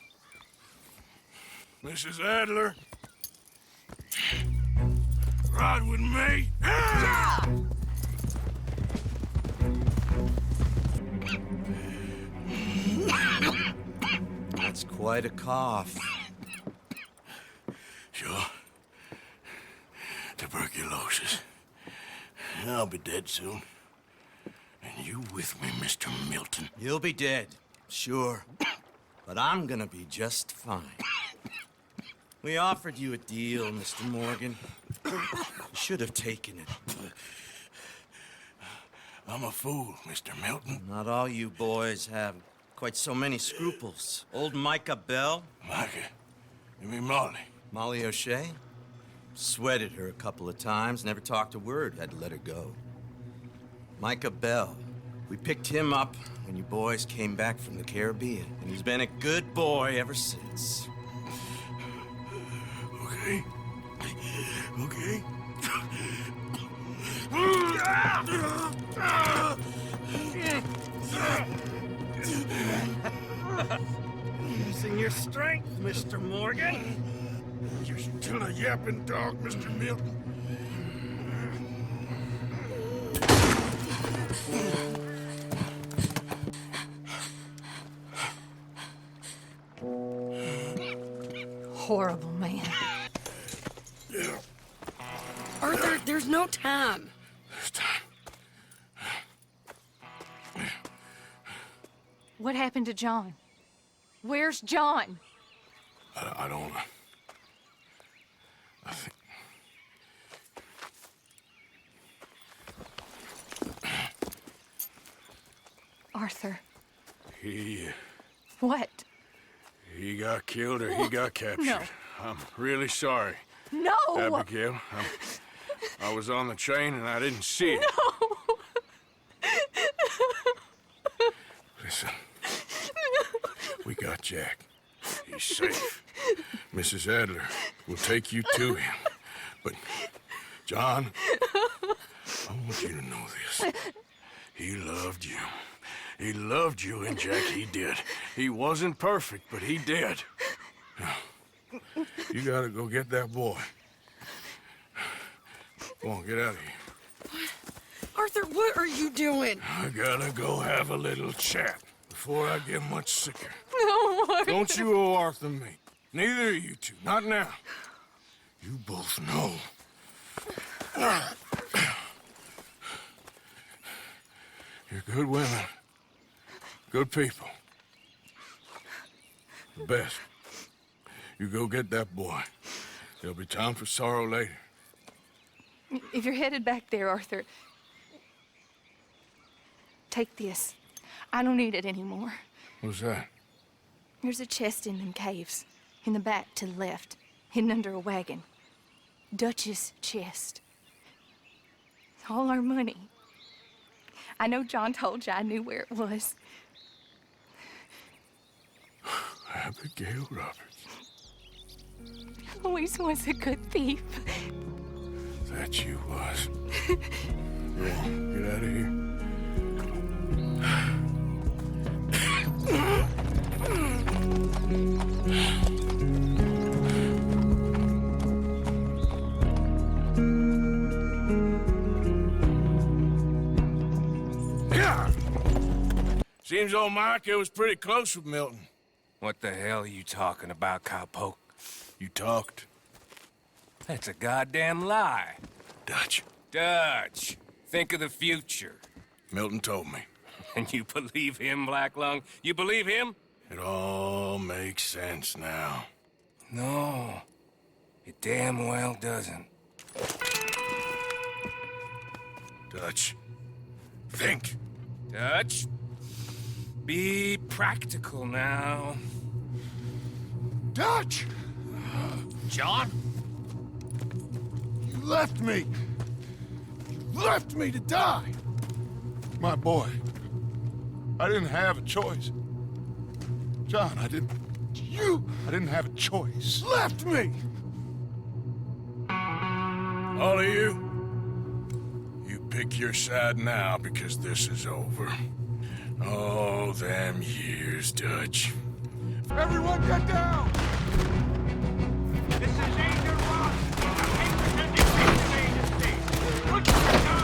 Mrs. Adler. Ride with me. Ah! That's quite a cough. Sure. Tuberculosis. I'll be dead soon. And you with me, Mr. Milton? You'll be dead, sure. But I'm gonna be just fine. We offered you a deal, Mr. Morgan. You should have taken it. I'm a fool, Mr. Milton. Not all you boys have quite so many scruples. Old Micah Bell. Micah? You mean Molly? Molly O'Shea? Sweated her a couple of times, never talked a word, had to let her go. Micah Bell We picked him up when you boys came back from the Caribbean, and he's been a good boy ever since. Okay. Okay. Using your strength, Mr. Morgan. You're still a yapping dog, Mr. Milton. Horrible man. Arthur, there's no time. There's time. What happened to John? Where's John? I don't... I think... Arthur. He... What? He got killed or he got captured. No. I'm really sorry. No! Abigail, I was on the train and I didn't see it. No! Listen. We got Jack. He's safe. Mrs. Adler will take you to him. But, John, I want you to know this. He loved you. He loved you, and Jack, he did. He wasn't perfect, but he did. Now, you gotta go get that boy. Come on, get out of here. Arthur, what are you doing? I gotta go have a little chat before I get much sicker. No, Arthur. Don't you owe Arthur me. Neither of you two. Not now. You both know. You're good women. Good people. The best. You go get that boy. There'll be time for sorrow later. If you're headed back there, Arthur, take this. I don't need it anymore. What's that? There's a chest in them caves, in the back to the left, hidden under a wagon. Dutch's chest. It's all our money. I know John told you I knew where it was. Abigail Roberts. Always was a good thief. That you was. Go on, get out of here. Seems old Micah was pretty close with Milton. What the hell are you talking about, cowpoke? You talked. That's a goddamn lie. Dutch. Dutch, think of the future. Milton told me. And you believe him, Black Lung? You believe him? It all makes sense now. No, it damn well doesn't. Dutch, think. Dutch, be practical now. Dutch! John? You left me. You left me to die. My boy. I didn't have a choice. John, I didn't have a choice. Left me! All of you, you pick your side now because this is over. Oh, them years, Dutch. Everyone get down! This is Agent Ross, Pinkerton Detective Agency. Look at your gun.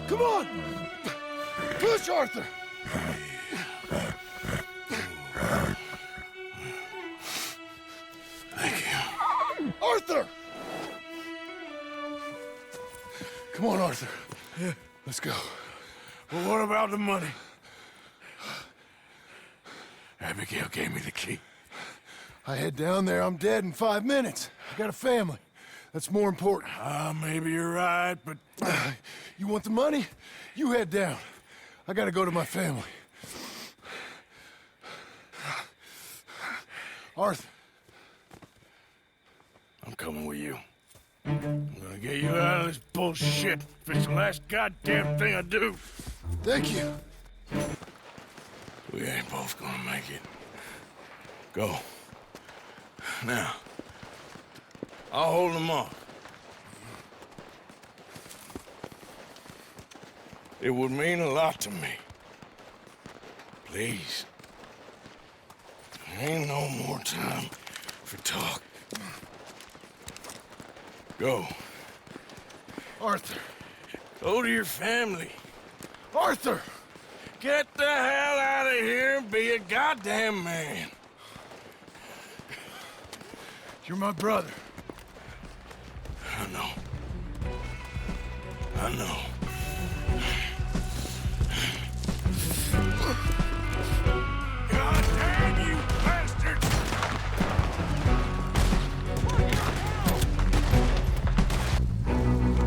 Come on! Push, Arthur! Thank you. Arthur! Come on, Arthur. Yeah. Let's go. Well, what about the money? Abigail gave me the key. I head down there, I'm dead in 5 minutes. I got a family. That's more important. Maybe you're right, but... You want the money? You head down. I gotta go to my family. Arthur. I'm coming with you. I'm gonna get you out of this bullshit if it's the last goddamn thing I do. Thank you. We ain't both gonna make it. Go. Now, I'll hold them off. It would mean a lot to me. Please. There ain't no more time for talk. Go. Arthur. Go to your family. Arthur! Get the hell out of here and be a goddamn man. You're my brother. I know. I know. God damn you, bastard!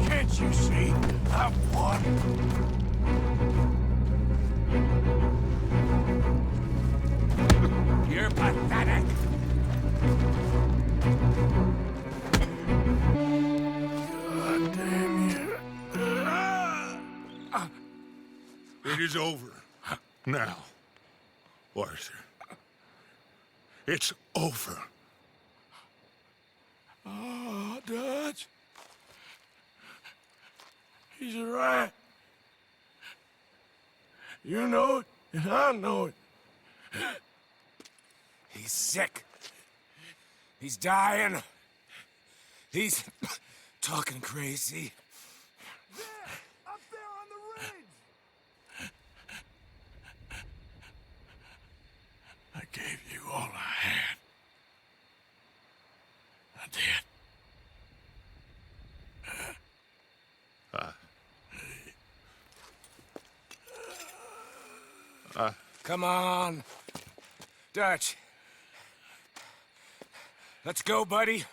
Can't you see I've won? You're pathetic. God damn you. It is over. Now, Arthur. It's over. Oh, Dutch. He's right. You know it, and I know it. He's sick. He's dying. He's talking crazy. There! Up there on the ridge! I gave you all I had. I did. Come on. Dutch. Let's go, buddy.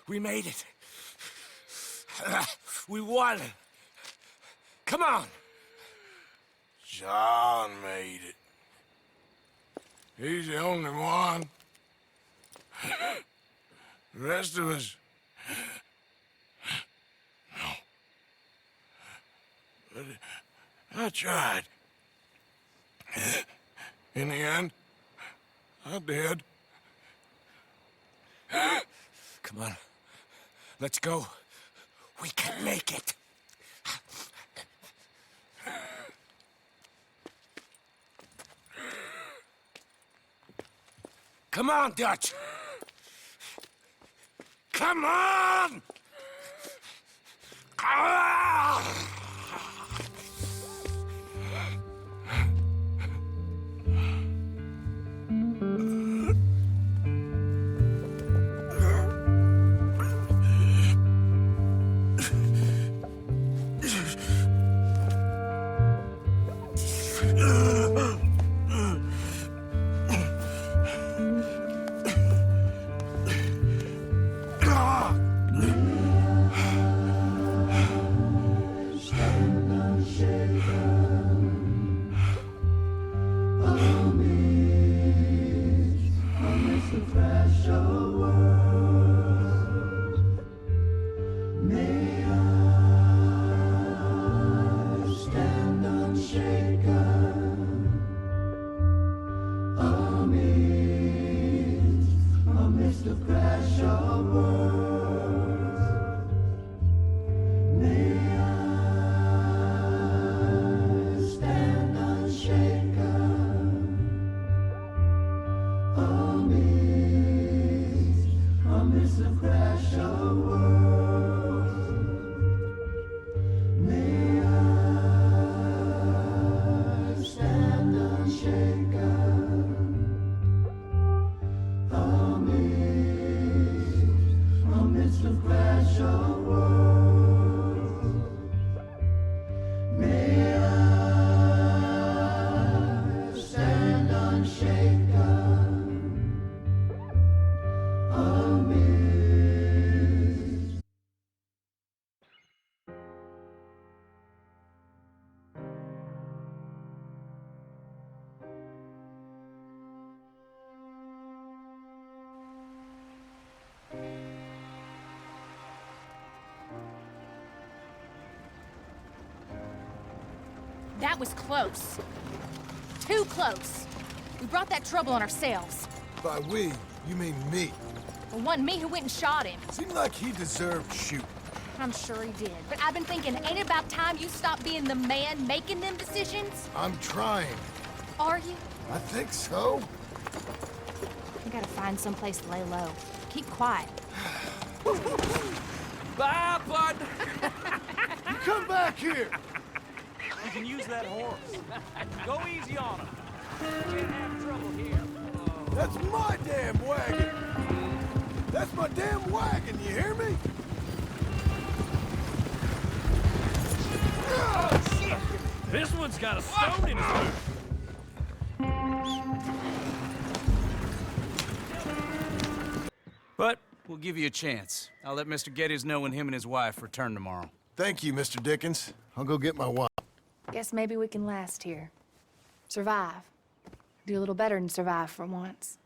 We made it. We won. Come on. John made it. He's the only one. The rest of us... No. But I tried. In the end, I did. Come on. Let's go. We can make it. Come on, Dutch. Come on! Ah! That was close. Too close. We brought that trouble on ourselves. By we, you mean me. It wasn't me who went and shot him. Seemed like he deserved shooting. I'm sure he did. But I've been thinking, ain't it about time you stop being the man making them decisions? I'm trying. Are you? I think so. We gotta find someplace to lay low. Keep quiet. Bye, bud. You come back here. You can use that horse. Go easy on him. Can't have trouble here. That's my damn wagon. That's my damn wagon, you hear me? Oh, shit! This one's got a stone in his mouth. But we'll give you a chance. I'll let Mr. Geddes know when him and his wife return tomorrow. Thank you, Mr. Dickens. I'll go get my wife. Guess maybe we can last here. Survive. Do a little better than survive for once.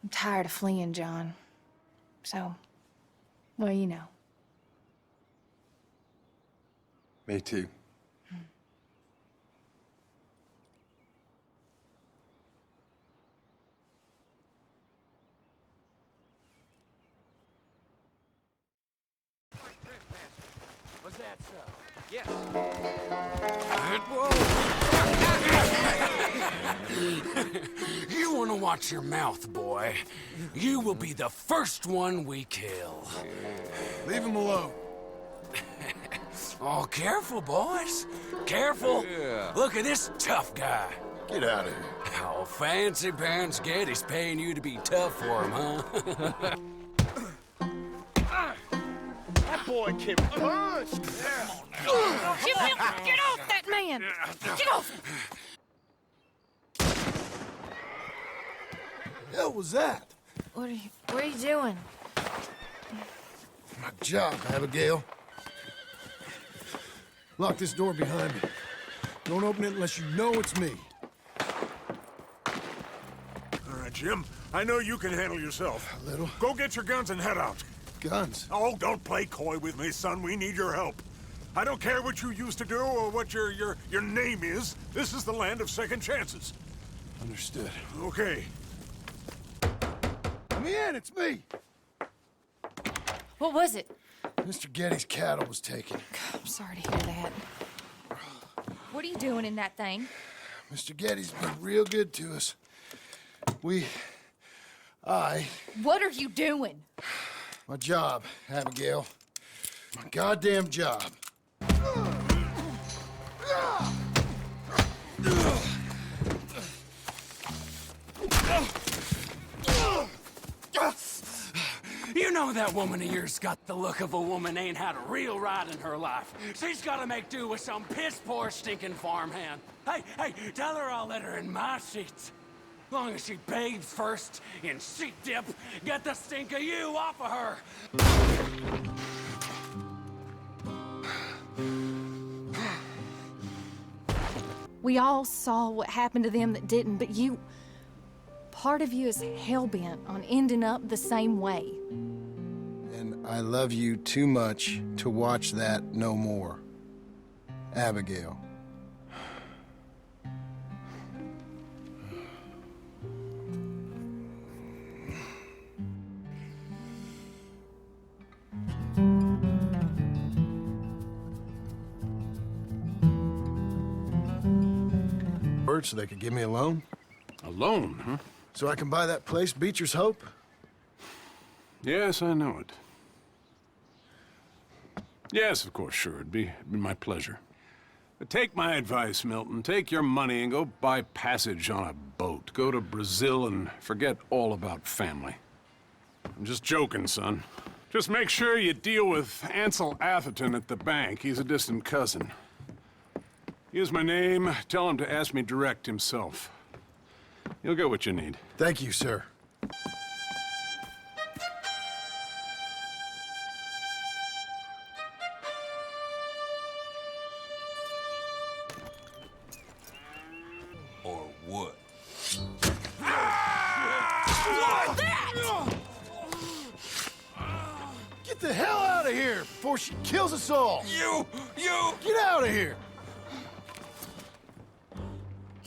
I'm tired of fleeing, John. So, well, you know. Me too. Was that so? Yes. You want to watch your mouth, boy. You will be the first one we kill. Leave him alone. Oh, careful, boys. Careful. Yeah. Look at this tough guy. Get out of here. Oh, fancy pants Geddes paying you to be tough for him, huh? That boy can punch. Get off that man! Get off! The hell was that? What are you doing? My job, Abigail. Lock this door behind me. Don't open it unless you know it's me. All right, Jim. I know you can handle yourself. A little. Go get your guns and head out. Guns? Oh, don't play coy with me, son. We need your help. I don't care what you used to do or what your name is. This is the land of second chances. Understood. Okay. Let me in, it's me. What was it? Mr. Geddes' cattle was taken. I'm sorry to hear that. What are you doing in that thing? Mr. Geddes been real good to us. What are you doing? My job, Abigail. My goddamn job. You know that woman of yours got the look of a woman ain't had a real ride in her life. She's gotta make do with some piss-poor stinking farmhand. Hey, tell her I'll let her in my sheets. Long as she bathes first in sheep dip, get the stink of you off of her. We all saw what happened to them that didn't, but you... Part of you is hell-bent on ending up the same way. And I love you too much to watch that no more. Abigail. So they could give me a loan? A loan, huh? So I can buy that place, Beecher's Hope? Yes, I know it. Yes, of course, sure. It'd be my pleasure. But take my advice, Milton. Take your money and go buy passage on a boat. Go to Brazil and forget all about family. I'm just joking, son. Just make sure you deal with Ansel Atherton at the bank. He's a distant cousin. Here's my name. Tell him to ask me direct himself. You'll get what you need. Thank you, sir. Or would. Get the hell out of here before she kills us all! You! Get out of here!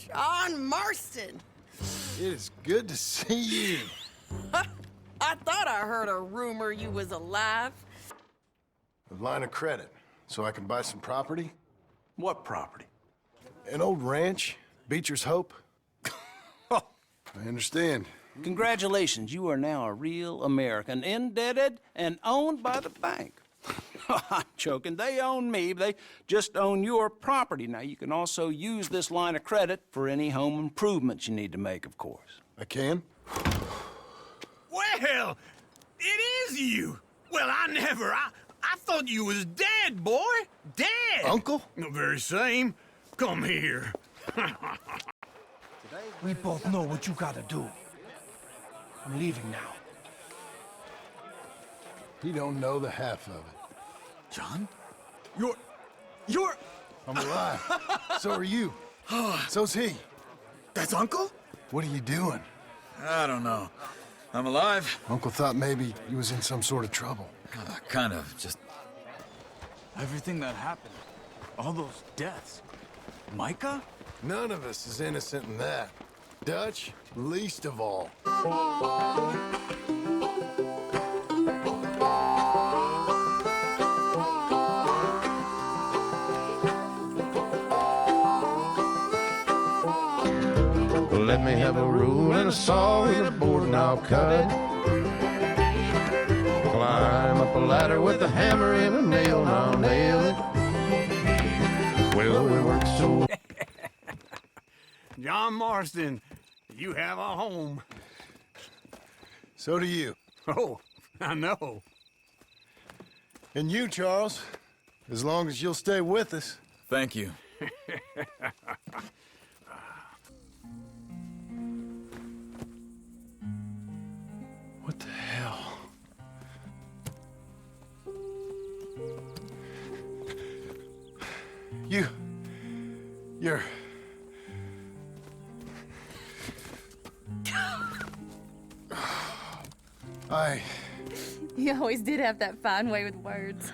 John Marston! It is good to see you. I thought I heard a rumor you was alive. A line of credit, so I can buy some property? What property? An old ranch, Beecher's Hope. I understand. Congratulations, you are now a real American, indebted and owned by the bank. I'm joking. They own me. They just own your property. Now, you can also use this line of credit for any home improvements you need to make, of course. I can? Well, it is you. Well, I thought you was dead, boy. Dead. Uncle? The very same. Come here. We both know what you gotta do. I'm leaving now. He don't know the half of it. John? You're... I'm alive. So are you. So's he. That's Uncle? What are you doing? I don't know. I'm alive. Uncle thought maybe you was in some sort of trouble. Kind of, just... Everything that happened. All those deaths. Micah? None of us is innocent in that. Dutch, least of all. Let me have a rule and a saw and a board and I'll cut it. Climb up a ladder with a hammer and a nail and I'll nail it. Well, we work so... John Marston, you have a home. So do you. Oh, I know. And you, Charles, as long as you'll stay with us. Thank you. What the hell? You're... You always did have that fine way with words.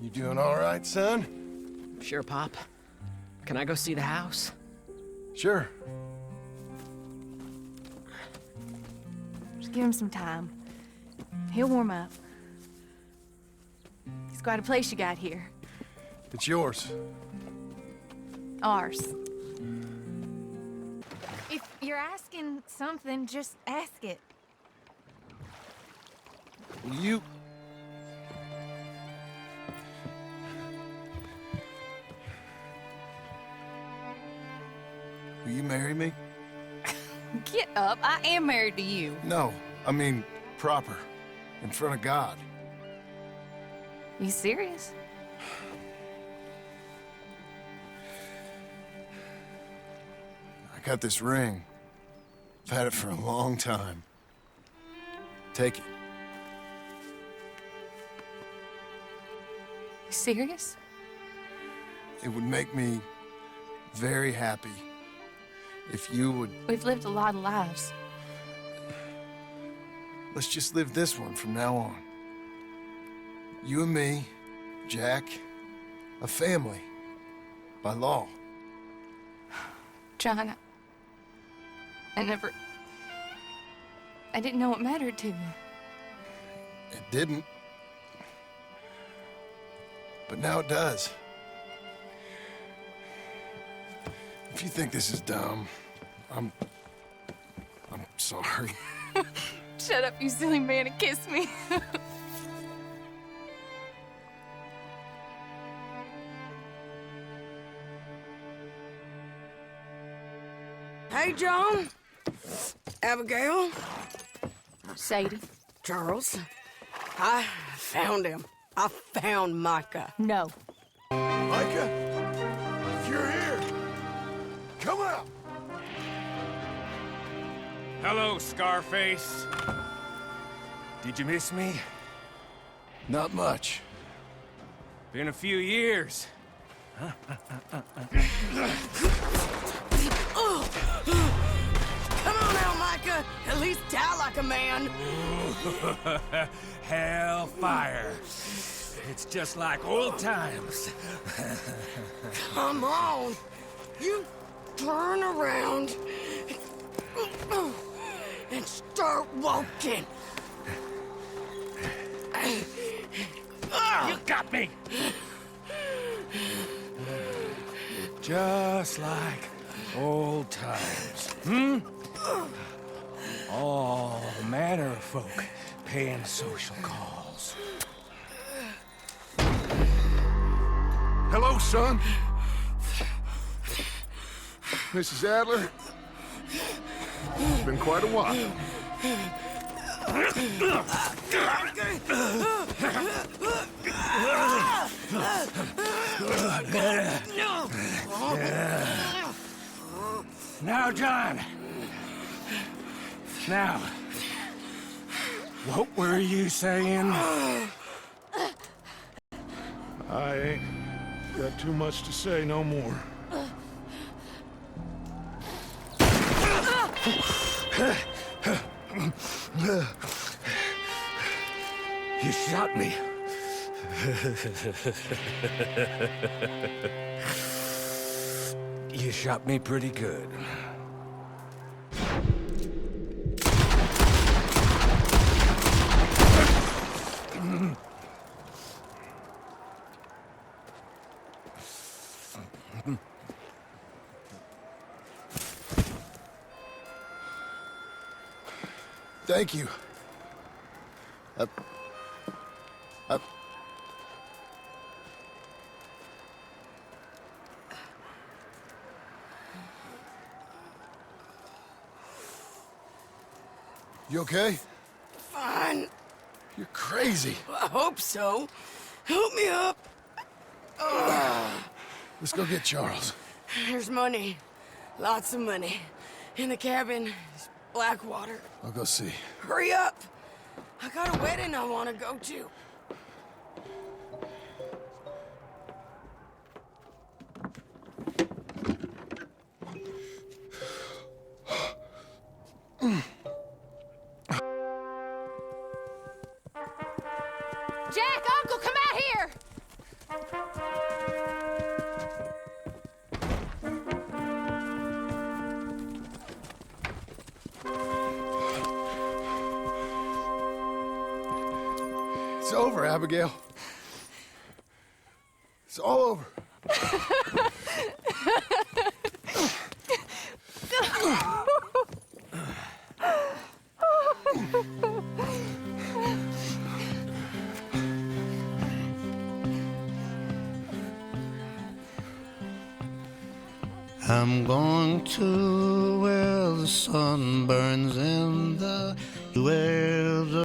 You doing all right, son? Sure, Pop. Can I go see the house? Sure. Just give him some time. He'll warm up. It's quite a place you got here. It's yours. Ours. If you're asking something, just ask it. You... Will you marry me? Get up. I am married to you. No, I mean proper. In front of God. You serious? I got this ring. I've had it for a long time. Take it. You serious? It would make me very happy if you would... We've lived a lot of lives. Let's just live this one from now on. You and me, Jack, a family, by law. John, I didn't know it mattered to you. It didn't. But now it does. If you think this is dumb, I'm sorry. Shut up, you silly man, and kiss me. Hey, John. Abigail. Sadie. Charles. I found him. I found Micah. No. Micah, if you're here, come out. Hello, Scarface. Did you miss me? Not much. Been a few years. Come on now, Micah. At least die like a man. Hellfire. It's just like old times. Come on. You turn around and start walking. You got me! Just like old times, hmm? All manner of folk paying social calls. Hello, son. Mrs. Adler. It's been quite a while. Now, John. Now, what were you saying? I ain't got too much to say no more. You shot me. You shot me pretty good. Thank you. You okay? Fine. You're crazy. I hope so. Help me up. Let's go get Charles. There's money. Lots of money. In the cabin, there's Blackwater. I'll go see. Hurry up! I got a wedding I want to go to. Jack, Uncle, come out here! It's over, Abigail. It's all over. I'm going to where the sun burns and where the